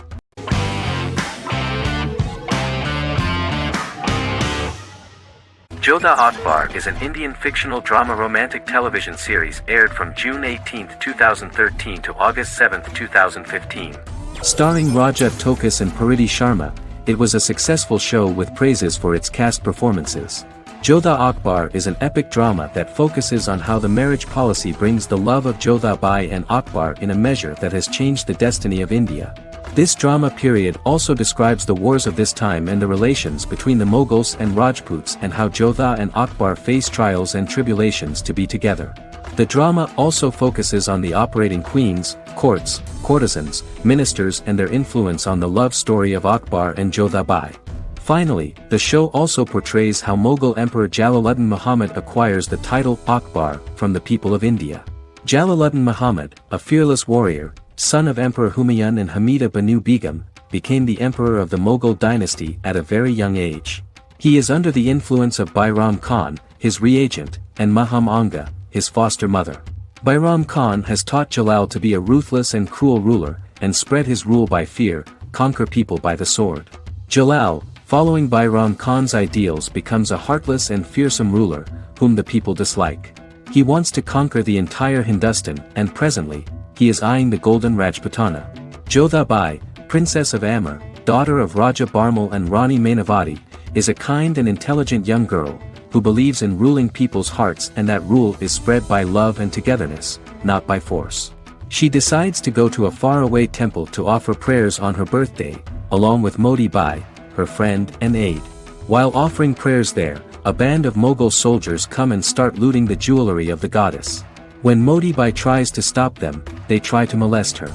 Jodha Akbar is an Indian fictional drama romantic television series aired from June 18, 2013 to August 7, 2015. Starring Raja Tokas and Pariti Sharma, it was a successful show with praises for its cast performances. Jodha Akbar is an epic drama that focuses on how the marriage policy brings the love of Jodha Bai and Akbar in a measure that has changed the destiny of India. This drama period also describes the wars of this time and the relations between the Mughals and Rajputs and how Jodha and Akbar face trials and tribulations to be together. The drama also focuses on the operating queens, courts, courtesans, ministers and their influence on the love story of Akbar and Jodha Bai. Finally, the show also portrays how Mughal Emperor Jalaluddin Muhammad acquires the title Akbar from the people of India. Jalaluddin Muhammad, a fearless warrior, son of Emperor Humayun and Hamida Banu Begum, became the emperor of the Mughal dynasty at a very young age. He is under the influence of Bairam Khan, his reagent, and Maham Anga, his foster mother. Bairam Khan has taught Jalal to be a ruthless and cruel ruler, and spread his rule by fear, conquer people by the sword. Jalal, following Bairam Khan's ideals, becomes a heartless and fearsome ruler, whom the people dislike. He wants to conquer the entire Hindustan, and presently, he is eyeing the golden Rajputana. Jodha Bai, princess of Amber, daughter of Raja Barmal and Rani Mainavati, is a kind and intelligent young girl, who believes in ruling people's hearts and that rule is spread by love and togetherness, not by force. She decides to go to a faraway temple to offer prayers on her birthday, along with Modi Bai, her friend and aide. While offering prayers there, a band of Mughal soldiers come and start looting the jewelry of the goddess. When Modi Bai tries to stop them, they try to molest her.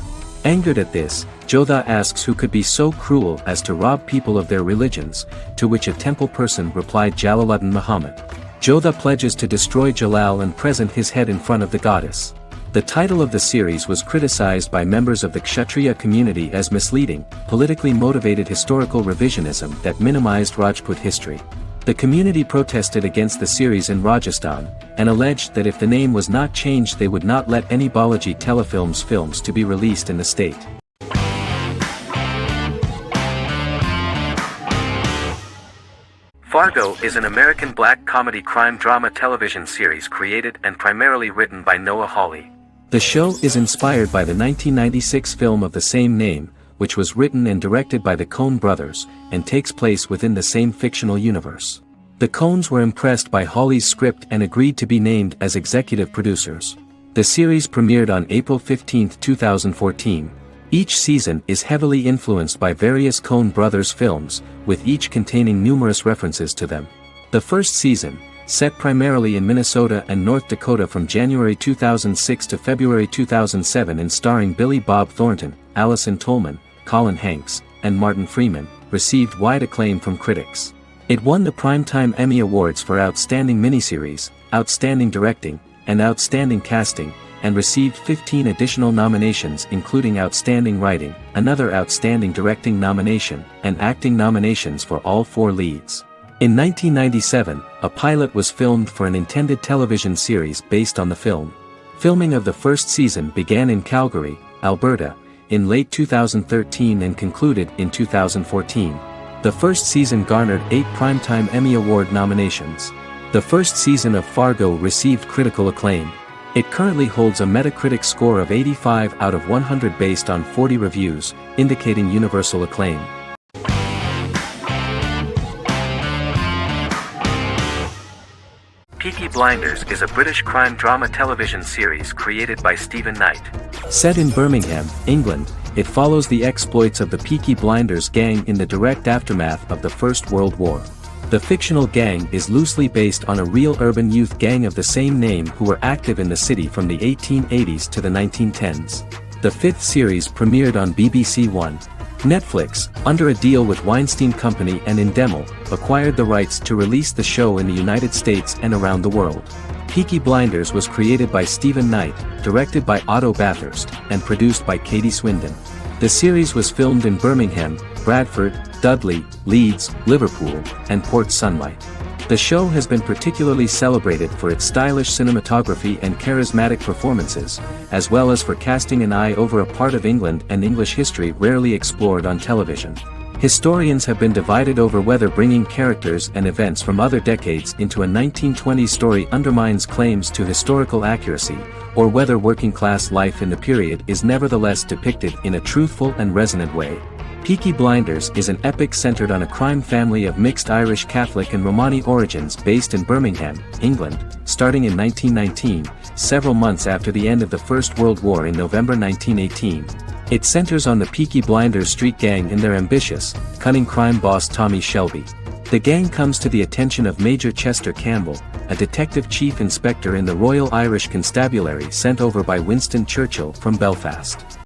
Angered at this, Jodha asks who could be so cruel as to rob people of their religions, to which a temple person replied Jalaluddin Muhammad. Jodha pledges to destroy Jalal and present his head in front of the goddess. The title of the series was criticized by members of the Kshatriya community as misleading, politically motivated historical revisionism that minimized Rajput history. The community protested against the series in Rajasthan, and alleged that if the name was not changed they would not let any Balaji Telefilms films to be released in the state. Fargo is an American black comedy crime drama television series created and primarily written by Noah Hawley. The show is inspired by the 1996 film of the same name, which was written and directed by the Coen brothers, and takes place within the same fictional universe. The Coens were impressed by Hawley's script and agreed to be named as executive producers. The series premiered on April 15, 2014. Each season is heavily influenced by various Coen brothers films, with each containing numerous references to them. The first season, set primarily in Minnesota and North Dakota from January 2006 to February 2007 and starring Billy Bob Thornton, Allison Tolman, Colin Hanks, and Martin Freeman, received wide acclaim from critics. It won the Primetime Emmy Awards for Outstanding Miniseries, Outstanding Directing, and Outstanding Casting, and received 15 additional nominations including Outstanding Writing, another Outstanding Directing nomination, and acting nominations for all 4 leads. In 1997, a pilot was filmed for an intended television series based on the film. Filming of the first season began in Calgary, Alberta, in late 2013 and concluded in 2014. The first season garnered 8 Primetime Emmy Award nominations. The first season of Fargo received critical acclaim. It currently holds a Metacritic score of 85 out of 100 based on 40 reviews, indicating universal acclaim. Peaky Blinders is a British crime drama television series created by Stephen Knight. Set in Birmingham, England, it follows the exploits of the Peaky Blinders gang in the direct aftermath of the First World War. The fictional gang is loosely based on a real urban youth gang of the same name who were active in the city from the 1880s to the 1910s. The 5th series premiered on BBC One. Netflix, under a deal with Weinstein Company and Endemol, acquired the rights to release the show in the United States and around the world. Peaky Blinders was created by Stephen Knight, directed by Otto Bathurst, and produced by Katie Swindon. The series was filmed in Birmingham, Bradford, Dudley, Leeds, Liverpool, and Port Sunlight. The show has been particularly celebrated for its stylish cinematography and charismatic performances, as well as for casting an eye over a part of England and English history rarely explored on television. Historians have been divided over whether bringing characters and events from other decades into a 1920s story undermines claims to historical accuracy, or whether working-class life in the period is nevertheless depicted in a truthful and resonant way. Peaky Blinders is an epic centered on a crime family of mixed Irish Catholic and Romani origins based in Birmingham, England, starting in 1919, several months after the end of the First World War in November 1918. It centers on the Peaky Blinders street gang and their ambitious, cunning crime boss Tommy Shelby. The gang comes to the attention of Major Chester Campbell, a detective chief inspector in the Royal Irish Constabulary sent over by Winston Churchill from Belfast.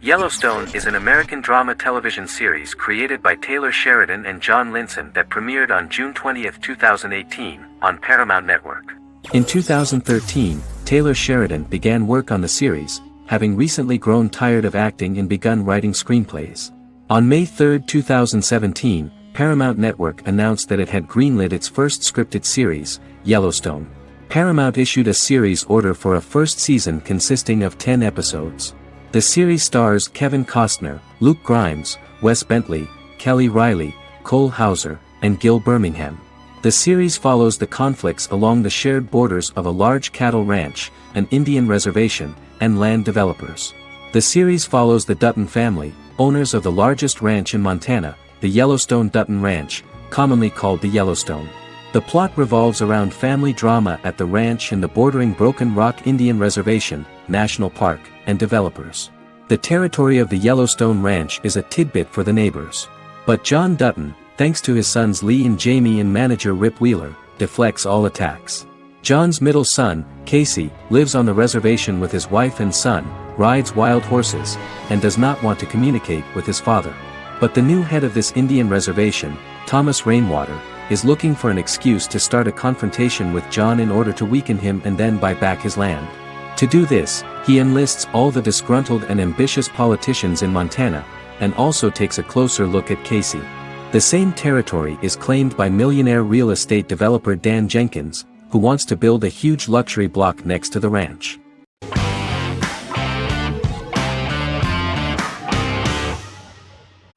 Yellowstone is an American drama television series created by Taylor Sheridan and John Linson that premiered on June 20, 2018, on Paramount Network. In 2013, Taylor Sheridan began work on the series, having recently grown tired of acting and begun writing screenplays. On May 3, 2017, Paramount Network announced that it had greenlit its first scripted series, Yellowstone. Paramount issued a series order for a first season consisting of 10 episodes. The series stars Kevin Costner, Luke Grimes, Wes Bentley, Kelly Riley, Cole Hauser, and Gil Birmingham. The series follows the conflicts along the shared borders of a large cattle ranch, an Indian reservation, and land developers. The series follows the Dutton family, owners of the largest ranch in Montana, the Yellowstone Dutton Ranch, commonly called the Yellowstone. The plot revolves around family drama at the ranch and the bordering Broken Rock Indian Reservation, National Park, and developers. The territory of the Yellowstone Ranch is a tidbit for the neighbors. But John Dutton, thanks to his sons Lee and Jamie and manager Rip Wheeler, deflects all attacks. John's middle son, Casey, lives on the reservation with his wife and son, rides wild horses, and does not want to communicate with his father. But the new head of this Indian reservation, Thomas Rainwater, is looking for an excuse to start a confrontation with John in order to weaken him and then buy back his land. To do this, he enlists all the disgruntled and ambitious politicians in Montana, and also takes a closer look at Casey. The same territory is claimed by millionaire real estate developer Dan Jenkins, who wants to build a huge luxury block next to the ranch.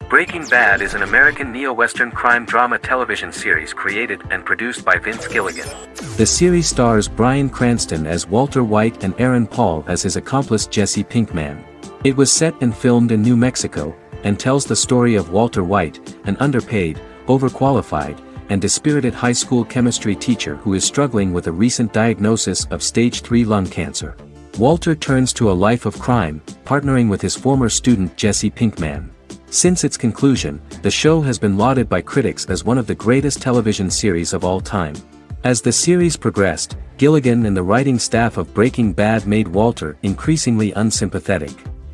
Breaking Bad is an American neo-Western crime drama television series created and produced by Vince Gilligan. The series stars Bryan Cranston as Walter White and Aaron Paul as his accomplice Jesse Pinkman. It was set and filmed in New Mexico, and tells the story of Walter White, an underpaid, overqualified, and dispirited high school chemistry teacher who is struggling with a recent diagnosis of stage 3 lung cancer. Walter turns to a life of crime, partnering with his former student Jesse Pinkman. Since its conclusion, the show has been lauded by critics as one of the greatest television series of all time. As the series progressed, Gilligan and the writing staff of Breaking Bad made Walter increasingly unsympathetic.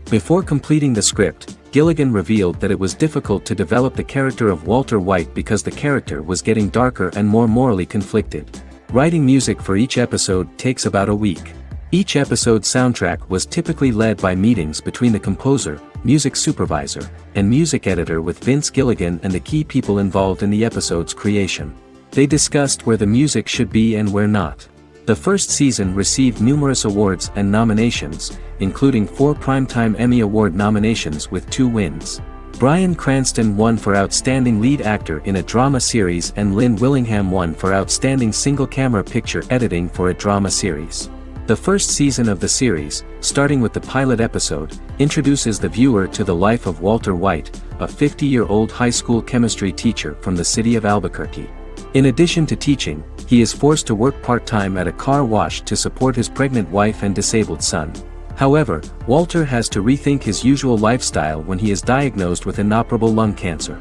Before completing the script, Gilligan revealed that it was difficult to develop the character of Walter White because the character was getting darker and more morally conflicted. Writing music for each episode takes about a week. Each episode's soundtrack was typically led by meetings between the composer, music supervisor, and music editor with Vince Gilligan and the key people involved in the episode's creation. They discussed where the music should be and where not. The first season received numerous awards and nominations, including 4 Primetime Emmy Award nominations with 2 wins. Bryan Cranston won for Outstanding Lead Actor in a Drama Series and Lynn Willingham won for Outstanding Single-Camera Picture Editing for a Drama Series. The first season of the series, starting with the pilot episode, introduces the viewer to the life of Walter White, a 50-year-old high school chemistry teacher from the city of Albuquerque. In addition to teaching, he is forced to work part-time at a car wash to support his pregnant wife and disabled son. However, Walter has to rethink his usual lifestyle when he is diagnosed with inoperable lung cancer.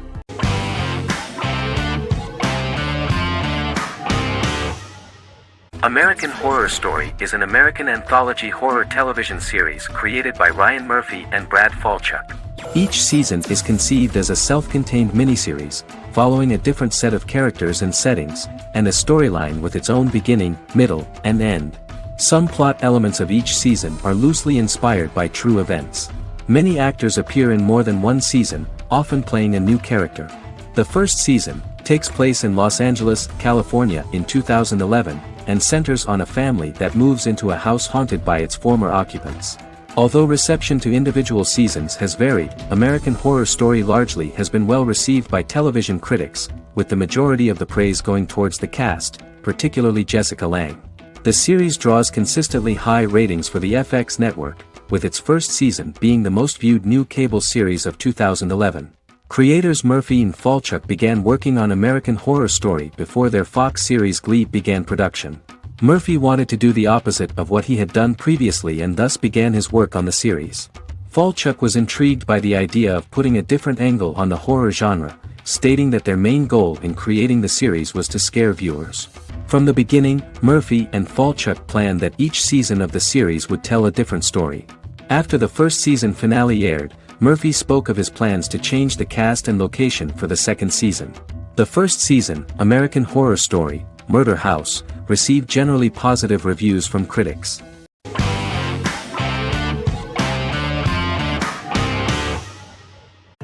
American Horror Story is an American anthology horror television series created by Ryan Murphy and Brad Falchuk. Each season is conceived as a self-contained miniseries, following a different set of characters and settings, and a storyline with its own beginning, middle, and end. Some plot elements of each season are loosely inspired by true events. Many actors appear in more than one season, often playing a new character. The first season takes place in Los Angeles, California in 2011, and centers on a family that moves into a house haunted by its former occupants. Although reception to individual seasons has varied, American Horror Story largely has been well received by television critics, with the majority of the praise going towards the cast, particularly Jessica Lange. The series draws consistently high ratings for the FX network, with its first season being the most viewed new cable series of 2011. Creators Murphy and Falchuk began working on American Horror Story before their Fox series Glee began production. Murphy wanted to do the opposite of what he had done previously and thus began his work on the series. Falchuk was intrigued by the idea of putting a different angle on the horror genre, stating that their main goal in creating the series was to scare viewers. From the beginning, Murphy and Falchuk planned that each season of the series would tell a different story. After the first season finale aired, Murphy spoke of his plans to change the cast and location for the second season. The first season, American Horror Story, Murder House, received generally positive reviews from critics.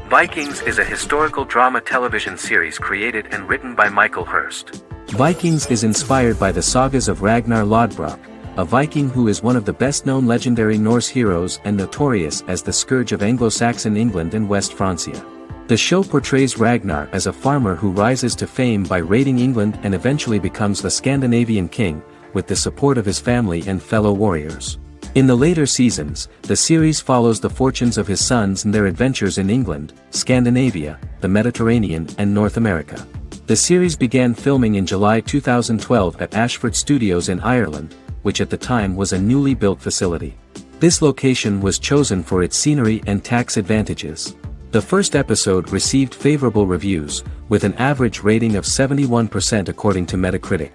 Vikings is a historical drama television series created and written by Michael Hurst. Vikings is inspired by the sagas of Ragnar Lodbrok, a Viking who is one of the best-known legendary Norse heroes and notorious as the scourge of Anglo-Saxon England and West Francia. The show portrays Ragnar as a farmer who rises to fame by raiding England and eventually becomes the Scandinavian king, with the support of his family and fellow warriors. In the later seasons, the series follows the fortunes of his sons and their adventures in England, Scandinavia, the Mediterranean and North America. The series began filming in July 2012 at Ashford Studios in Ireland, which at the time was a newly built facility. This location was chosen for its scenery and tax advantages. The first episode received favorable reviews, with an average rating of 71% according to Metacritic.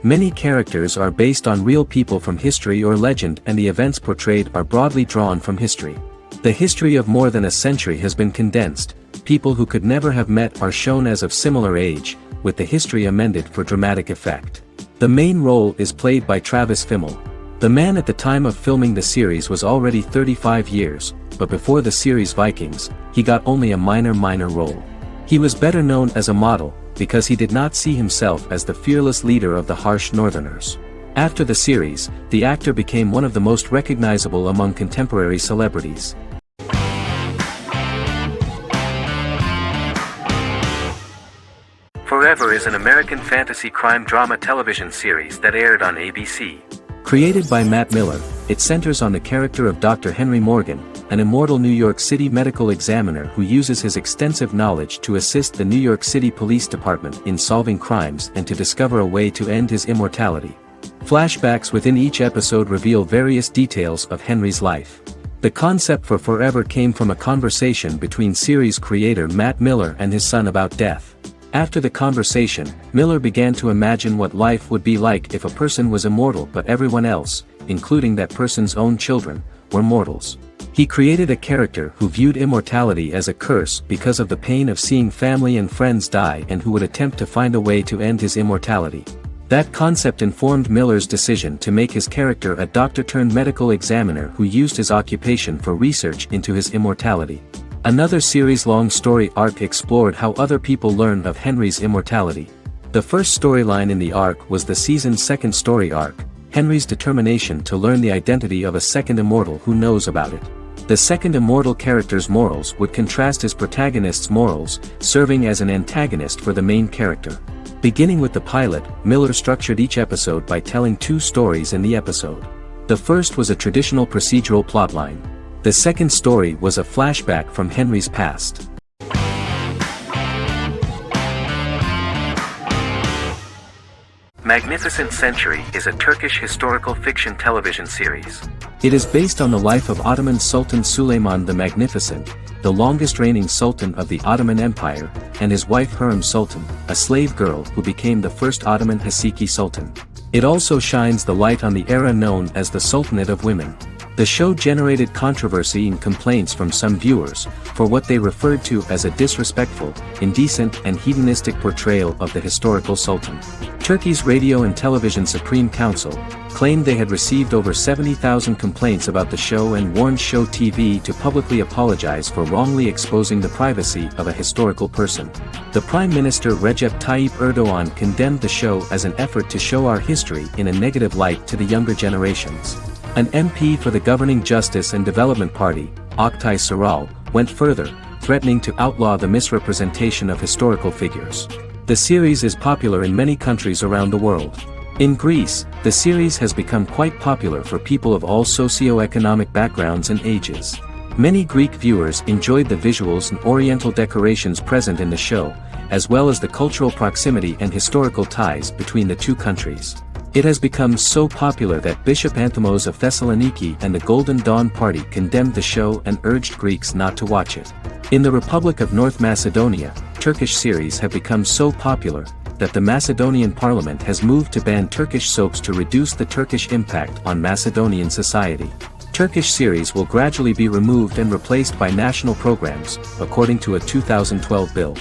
Many characters are based on real people from history or legend, and the events portrayed are broadly drawn from history. The history of more than a century has been condensed. People who could never have met are shown as of similar age, with the history amended for dramatic effect. The main role is played by Travis Fimmel. The man at the time of filming the series was already 35 years, but before the series Vikings, he got only a minor role. He was better known as a model, because he did not see himself as the fearless leader of the harsh Northerners. After the series, the actor became one of the most recognizable among contemporary celebrities. Forever is an American fantasy crime drama television series that aired on ABC. Created by Matt Miller, it centers on the character of Dr. Henry Morgan, an immortal New York City medical examiner who uses his extensive knowledge to assist the New York City Police Department in solving crimes and to discover a way to end his immortality. Flashbacks within each episode reveal various details of Henry's life. The concept for Forever came from a conversation between series creator Matt Miller and his son about death. After the conversation, Miller began to imagine what life would be like if a person was immortal but everyone else, including that person's own children, were mortals. He created a character who viewed immortality as a curse because of the pain of seeing family and friends die and who would attempt to find a way to end his immortality. That concept informed Miller's decision to make his character a doctor-turned-medical examiner who used his occupation for research into his immortality. Another series-long story arc explored how other people learn of Henry's immortality. The first storyline in the arc was the season's second story arc, Henry's determination to learn the identity of a second immortal who knows about it. The second immortal character's morals would contrast his protagonist's morals, serving as an antagonist for the main character. Beginning with the pilot, Miller structured each episode by telling two stories in the episode. The first was a traditional procedural plotline. The second story was a flashback from Henry's past. Magnificent Century is a Turkish historical fiction television series. It is based on the life of Ottoman Sultan Süleyman the Magnificent, the longest reigning sultan of the Ottoman Empire, and his wife Hürrem Sultan, a slave girl who became the first Ottoman Haseki Sultan. It also shines the light on the era known as the Sultanate of Women. The show generated controversy and complaints from some viewers, for what they referred to as a disrespectful, indecent and hedonistic portrayal of the historical sultan. Turkey's Radio and Television Supreme Council claimed they had received over 70,000 complaints about the show and warned Show TV to publicly apologize for wrongly exposing the privacy of a historical person. The Prime Minister Recep Tayyip Erdoğan condemned the show as an effort to show our history in a negative light to the younger generations. An MP for the governing Justice and Development Party, Oktay Saral, went further, threatening to outlaw the misrepresentation of historical figures. The series is popular in many countries around the world. In Greece, the series has become quite popular for people of all socio-economic backgrounds and ages. Many Greek viewers enjoyed the visuals and oriental decorations present in the show, as well as the cultural proximity and historical ties between the two countries. It has become so popular that Bishop Anthemos of Thessaloniki and the Golden Dawn Party condemned the show and urged Greeks not to watch it. In the Republic of North Macedonia, Turkish series have become so popular that the Macedonian parliament has moved to ban Turkish soaps to reduce the Turkish impact on Macedonian society. Turkish series will gradually be removed and replaced by national programs, according to a 2012 bill.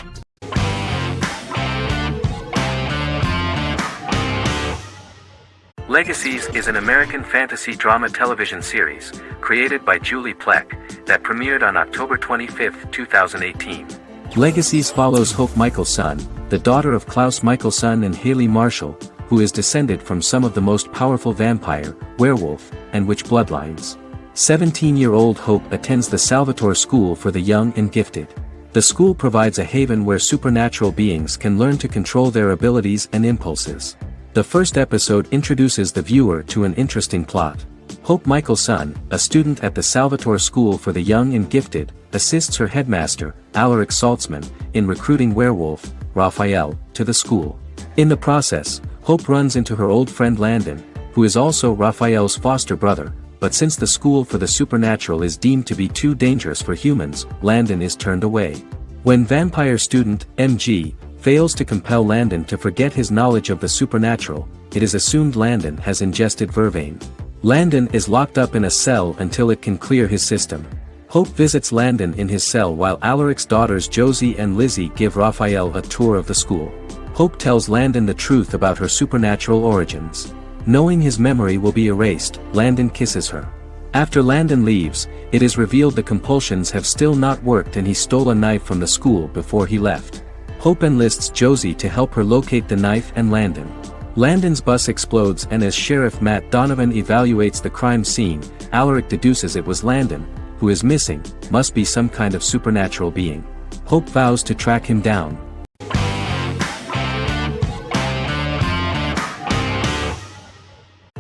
Legacies is an American fantasy drama television series, created by Julie Plec, that premiered on October 25, 2018. Legacies follows Hope Michelson, the daughter of Klaus Michelson and Haley Marshall, who is descended from some of the most powerful vampire, werewolf, and witch bloodlines. 17-year-old Hope attends the Salvatore School for the Young and Gifted. The school provides a haven where supernatural beings can learn to control their abilities and impulses. The first episode introduces the viewer to an interesting plot. Hope Michelson, a student at the Salvatore School for the Young and Gifted, assists her headmaster, Alaric Saltzman, in recruiting werewolf, Raphael, to the school. In the process, Hope runs into her old friend Landon, who is also Raphael's foster brother, but since the school for the supernatural is deemed to be too dangerous for humans, Landon is turned away. When vampire student, MG, fails to compel Landon to forget his knowledge of the supernatural, it is assumed Landon has ingested vervain. Landon is locked up in a cell until it can clear his system. Hope visits Landon in his cell while Alaric's daughters Josie and Lizzie give Raphael a tour of the school. Hope tells Landon the truth about her supernatural origins. Knowing his memory will be erased, Landon kisses her. After Landon leaves, it is revealed the compulsions have still not worked and he stole a knife from the school before he left. Hope enlists Josie to help her locate the knife and Landon. Landon's bus explodes and as Sheriff Matt Donovan evaluates the crime scene, Alaric deduces it was Landon, who is missing, must be some kind of supernatural being. Hope vows to track him down.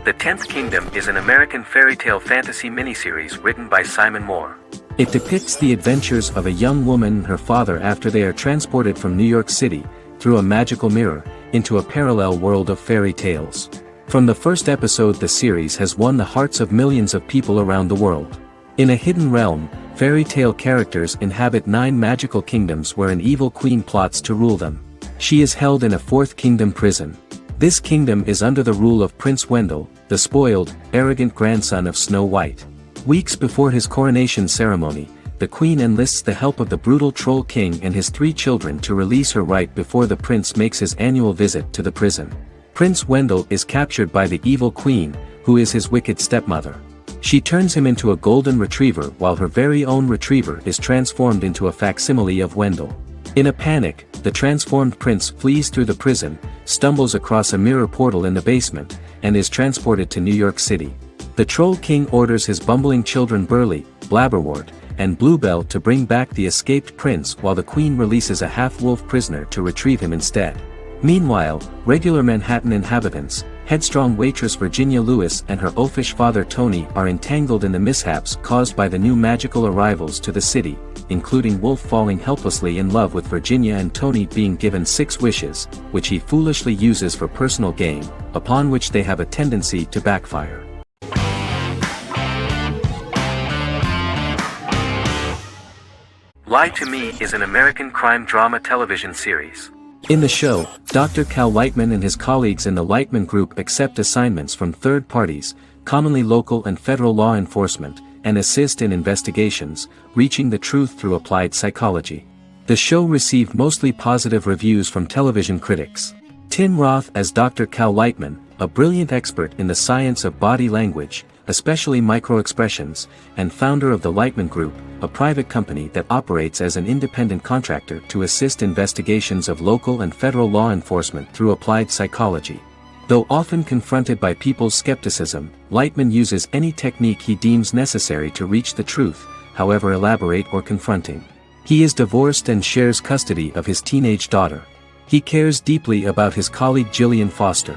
The Tenth Kingdom is an American fairy tale fantasy miniseries written by Simon Moore. It depicts the adventures of a young woman and her father after they are transported from New York City, through a magical mirror, into a parallel world of fairy tales. From the first episode the series has won the hearts of millions of people around the world. In a hidden realm, fairy tale characters inhabit 9 magical kingdoms where an evil queen plots to rule them. She is held in a 4th kingdom prison. This kingdom is under the rule of Prince Wendell, the spoiled, arrogant grandson of Snow White. Weeks before his coronation ceremony, the queen enlists the help of the brutal Troll King and his 3 children to release her right before the prince makes his annual visit to the prison. Prince Wendell is captured by the evil queen, who is his wicked stepmother. She turns him into a golden retriever while her very own retriever is transformed into a facsimile of Wendell. In a panic, the transformed prince flees through the prison, stumbles across a mirror portal in the basement, and is transported to New York City. The Troll King orders his bumbling children Burley, Blabberwort, and Bluebell to bring back the escaped prince while the queen releases a half-wolf prisoner to retrieve him instead. Meanwhile, regular Manhattan inhabitants, headstrong waitress Virginia Lewis and her oafish father Tony are entangled in the mishaps caused by the new magical arrivals to the city, including Wolf falling helplessly in love with Virginia and Tony being given 6 wishes, which he foolishly uses for personal gain, upon which they have a tendency to backfire. Lie to Me is an American crime drama television series. In the show, Dr. Cal Lightman and his colleagues in the Lightman Group accept assignments from third parties, commonly local and federal law enforcement, and assist in investigations, reaching the truth through applied psychology. The show received mostly positive reviews from television critics. Tim Roth as Dr. Cal Lightman, a brilliant expert in the science of body language, especially microexpressions, and founder of the Lightman Group, a private company that operates as an independent contractor to assist investigations of local and federal law enforcement through applied psychology. Though often confronted by people's skepticism, Lightman uses any technique he deems necessary to reach the truth, however elaborate or confronting. He is divorced and shares custody of his teenage daughter. He cares deeply about his colleague Gillian Foster.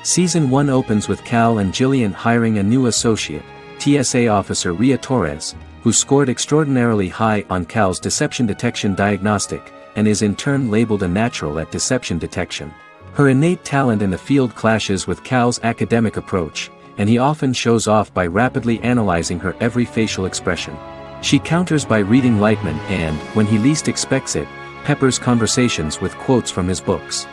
Season 1 opens with Cal and Gillian hiring a new associate, TSA officer Rhea Torres, who scored extraordinarily high on Cal's deception detection diagnostic, and is in turn labeled a natural at deception detection. Her innate talent in the field clashes with Cal's academic approach, and he often shows off by rapidly analyzing her every facial expression. She counters by reading Lightman and, when he least expects it, peppers conversations with quotes from his books.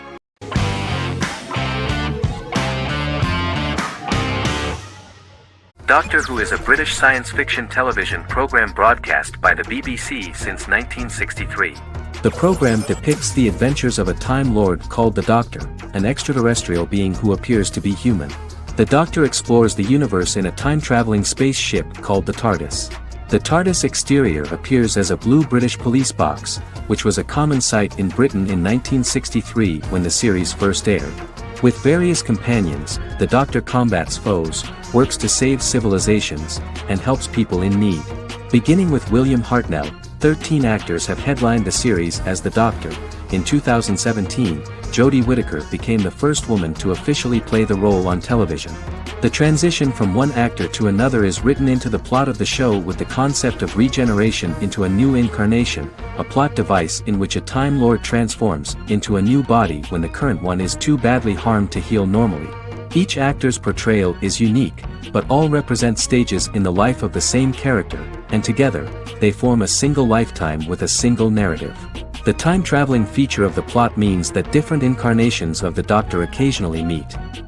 Doctor Who is a British science fiction television program broadcast by the BBC since 1963. The program depicts the adventures of a Time Lord called the Doctor, an extraterrestrial being who appears to be human. The Doctor explores the universe in a time-traveling spaceship called the TARDIS. The TARDIS exterior appears as a blue British police box, which was a common sight in Britain in 1963 when the series first aired. With various companions, the Doctor combats foes, works to save civilizations, and helps people in need. Beginning with William Hartnell, 13 actors have headlined the series as the Doctor. In 2017, Jodie Whittaker became the first woman to officially play the role on television. The transition from one actor to another is written into the plot of the show with the concept of regeneration into a new incarnation, a plot device in which a Time Lord transforms into a new body when the current one is too badly harmed to heal normally. Each actor's portrayal is unique, but all represent stages in the life of the same character, and together, they form a single lifetime with a single narrative. The time-traveling feature of the plot means that different incarnations of the Doctor occasionally meet.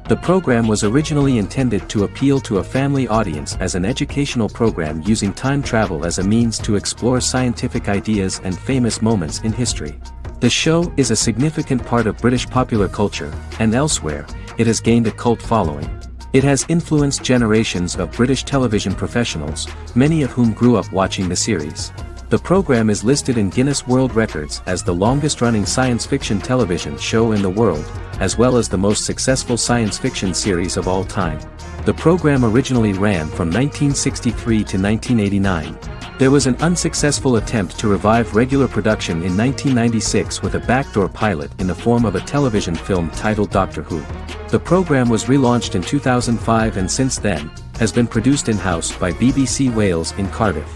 The program was originally intended to appeal to a family audience as an educational program using time travel as a means to explore scientific ideas and famous moments in history. The show is a significant part of British popular culture, and elsewhere, it has gained a cult following. It has influenced generations of British television professionals, many of whom grew up watching the series. The program is listed in Guinness World Records as the longest-running science fiction television show in the world, as well as the most successful science fiction series of all time. The program originally ran from 1963 to 1989. There was an unsuccessful attempt to revive regular production in 1996 with a backdoor pilot in the form of a television film titled Doctor Who. The program was relaunched in 2005 and since then, has been produced in-house by BBC Wales in Cardiff.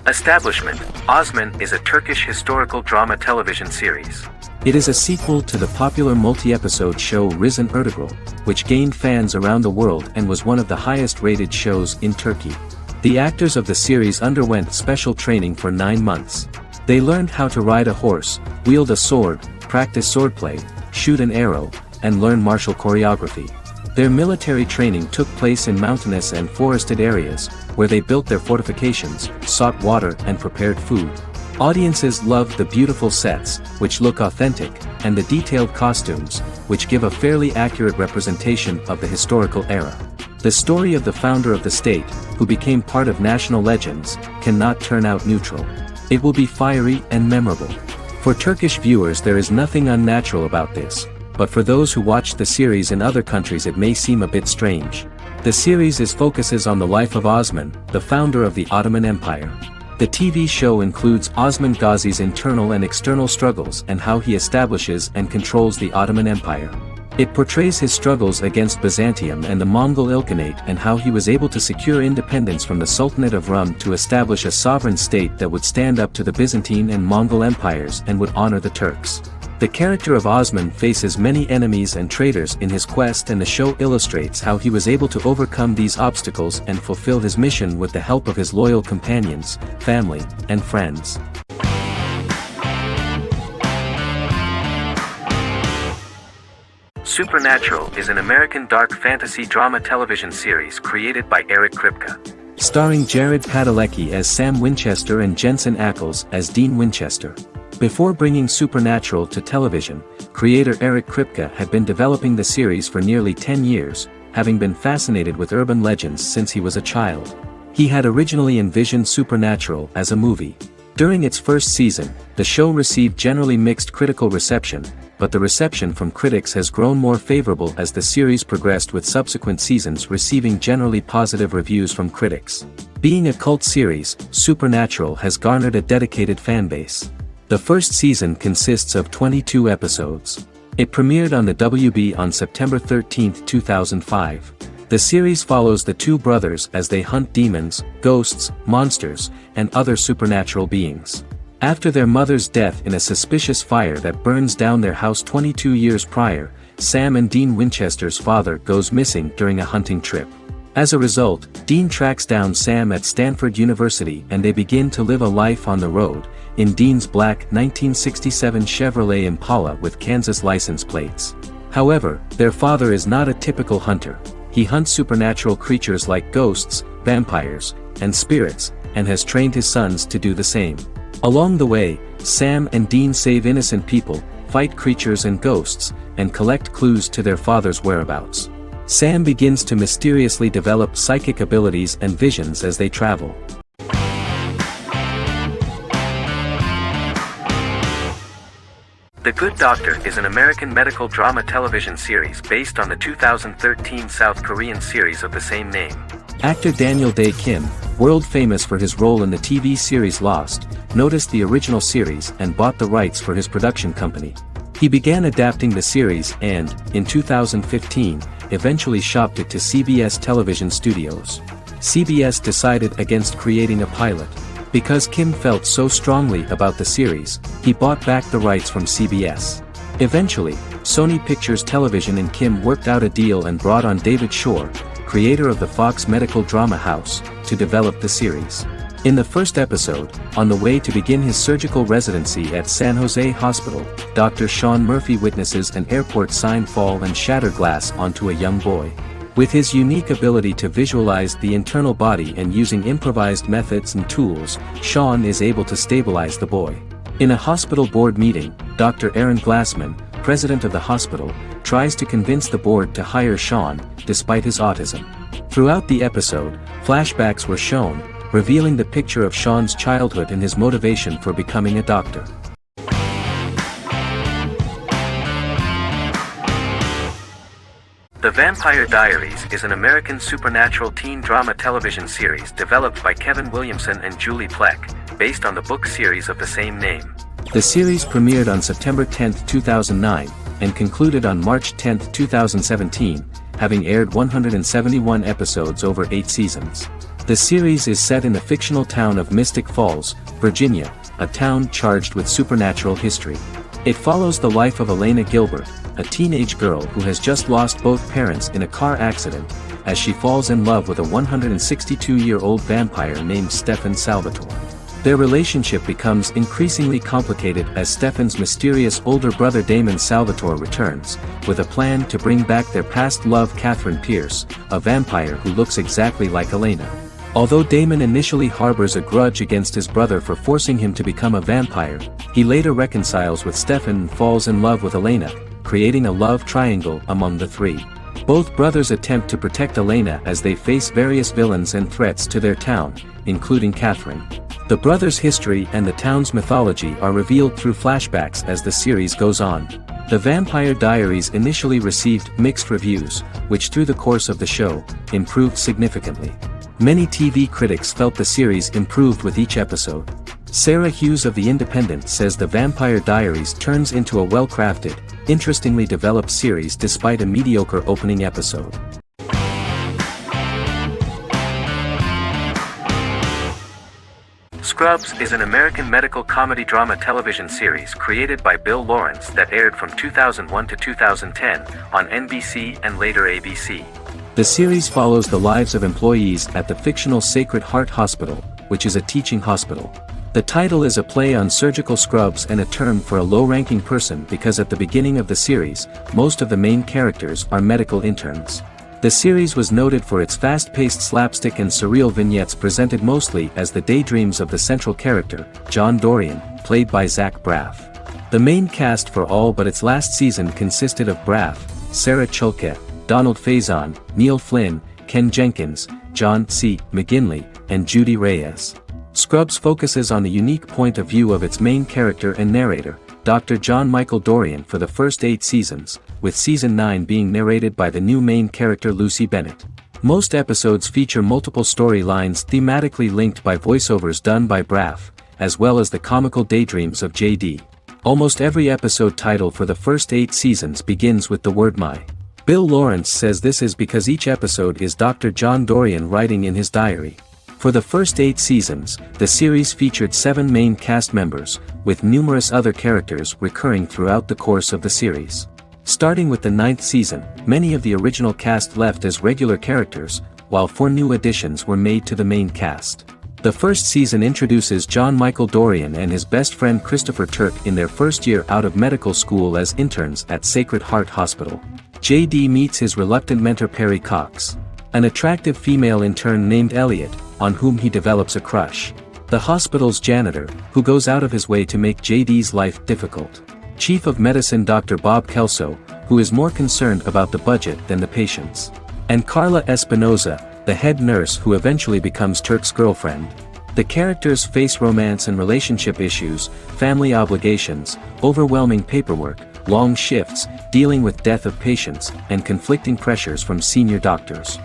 Establishment: Osman is a Turkish historical drama television series. It is a sequel to the popular multi-episode show Risen Ertugrul, which gained fans around the world and was one of the highest-rated shows in Turkey. The actors of the series underwent special training for 9 months. They learned how to ride a horse, wield a sword, practice swordplay, shoot an arrow, and learn martial choreography. Their military training took place in mountainous and forested areas, where they built their fortifications, sought water and prepared food. Audiences loved the beautiful sets, which look authentic, and the detailed costumes, which give a fairly accurate representation of the historical era. The story of the founder of the state, who became part of national legends, cannot turn out neutral. It will be fiery and memorable. For Turkish viewers there is nothing unnatural about this, but for those who watched the series in other countries it may seem a bit strange. The series focuses on the life of Osman, the founder of the Ottoman Empire. The TV show includes Osman Ghazi's internal and external struggles and how he establishes and controls the Ottoman Empire. It portrays his struggles against Byzantium and the Mongol Ilkhanate and how he was able to secure independence from the Sultanate of Rum to establish a sovereign state that would stand up to the Byzantine and Mongol empires and would honor the Turks. The character of Osman faces many enemies and traitors in his quest, and the show illustrates how he was able to overcome these obstacles and fulfill his mission with the help of his loyal companions, family, and friends. Supernatural is an American dark fantasy drama television series created by Eric Kripke. Starring Jared Padalecki as Sam Winchester and Jensen Ackles as Dean Winchester. Before bringing Supernatural to television, creator Eric Kripke had been developing the series for nearly 10 years, having been fascinated with urban legends since he was a child. He had originally envisioned Supernatural as a movie. During its first season, the show received generally mixed critical reception, but the reception from critics has grown more favorable as the series progressed, with subsequent seasons receiving generally positive reviews from critics. Being a cult series, Supernatural has garnered a dedicated fanbase. The first season consists of 22 episodes. It premiered on the WB on September 13, 2005. The series follows the two brothers as they hunt demons, ghosts, monsters, and other supernatural beings. After their mother's death in a suspicious fire that burns down their house 22 years prior, Sam and Dean Winchester's father goes missing during a hunting trip. As a result, Dean tracks down Sam at Stanford University and they begin to live a life on the road, in Dean's black 1967 Chevrolet Impala with Kansas license plates. However, their father is not a typical hunter. He hunts supernatural creatures like ghosts, vampires, and spirits, and has trained his sons to do the same. Along the way, Sam and Dean save innocent people, fight creatures and ghosts, and collect clues to their father's whereabouts. Sam begins to mysteriously develop psychic abilities and visions as they travel. The Good Doctor is an American medical drama television series based on the 2013 South Korean series of the same name. Actor Daniel Dae Kim, world famous for his role in the TV series Lost, noticed the original series and bought the rights for his production company. He began adapting the series and, in 2015, eventually shopped it to CBS television studios. CBS decided against creating a pilot. Because Kim felt so strongly about the series, he bought back the rights from CBS. Eventually, Sony Pictures Television and Kim worked out a deal and brought on David Shore, creator of the Fox medical drama house, to develop the series. In the first episode, on the way to begin his surgical residency at San Jose Hospital, Dr. Sean Murphy witnesses an airport sign fall and shatter glass onto a young boy. With his unique ability to visualize the internal body and using improvised methods and tools, Sean is able to stabilize the boy. In a hospital board meeting, Dr. Aaron Glassman, president of the hospital, tries to convince the board to hire Sean, despite his autism. Throughout the episode, flashbacks were shown, revealing the picture of Sean's childhood and his motivation for becoming a doctor. The Vampire Diaries is an American supernatural teen drama television series developed by Kevin Williamson and Julie Plec, based on the book series of the same name. The series premiered on September 10, 2009, and concluded on March 10, 2017, having aired 171 episodes over 8 seasons. The series is set in the fictional town of Mystic Falls, Virginia, a town charged with supernatural history. It follows the life of Elena Gilbert, a teenage girl who has just lost both parents in a car accident, as she falls in love with a 162-year-old vampire named Stefan Salvatore. Their relationship becomes increasingly complicated as Stefan's mysterious older brother Damon Salvatore returns, with a plan to bring back their past love Catherine Pierce, a vampire who looks exactly like Elena. Although Damon initially harbors a grudge against his brother for forcing him to become a vampire, he later reconciles with Stefan and falls in love with Elena, creating a love triangle among the three. Both brothers attempt to protect Elena as they face various villains and threats to their town, including Catherine. The brothers' history and the town's mythology are revealed through flashbacks as the series goes on. The Vampire Diaries initially received mixed reviews, which through the course of the show, improved significantly. Many TV critics felt the series improved with each episode. Sarah Hughes of The Independent says The Vampire Diaries turns into a well-crafted, interestingly developed series despite a mediocre opening episode. Scrubs is an American medical comedy drama television series created by Bill Lawrence that aired from 2001 to 2010 on NBC and later ABC. The series follows the lives of employees at the fictional Sacred Heart Hospital, which is a teaching hospital. The title is a play on surgical scrubs and a term for a low-ranking person because at the beginning of the series, most of the main characters are medical interns. The series was noted for its fast-paced slapstick and surreal vignettes presented mostly as the daydreams of the central character, John Dorian, played by Zach Braff. The main cast for all but its last season consisted of Braff, Sarah Chalke, Donald Faison, Neil Flynn, Ken Jenkins, John C. McGinley, and Judy Reyes. Scrubs focuses on the unique point of view of its main character and narrator, Dr. John Michael Dorian for the first 8 seasons, with season 9 being narrated by the new main character Lucy Bennett. Most episodes feature multiple storylines thematically linked by voiceovers done by Braff, as well as the comical daydreams of JD. Almost every episode title for the first 8 seasons begins with the word my. Bill Lawrence says this is because each episode is Dr. John Dorian writing in his diary. For the first 8 seasons, the series featured 7 main cast members, with numerous other characters recurring throughout the course of the series. Starting with the 9th season, many of the original cast left as regular characters, while 4 new additions were made to the main cast. The first season introduces John Michael Dorian and his best friend Christopher Turk in their first year out of medical school as interns at Sacred Heart Hospital. JD meets his reluctant mentor Perry Cox, an attractive female intern named Elliot, on whom he develops a crush. The hospital's janitor, who goes out of his way to make JD's life difficult. Chief of Medicine Dr. Bob Kelso, who is more concerned about the budget than the patients. And Carla Espinoza, the head nurse who eventually becomes Turk's girlfriend. The characters face romance and relationship issues, family obligations, overwhelming paperwork, long shifts, dealing with death of patients, and conflicting pressures from senior doctors.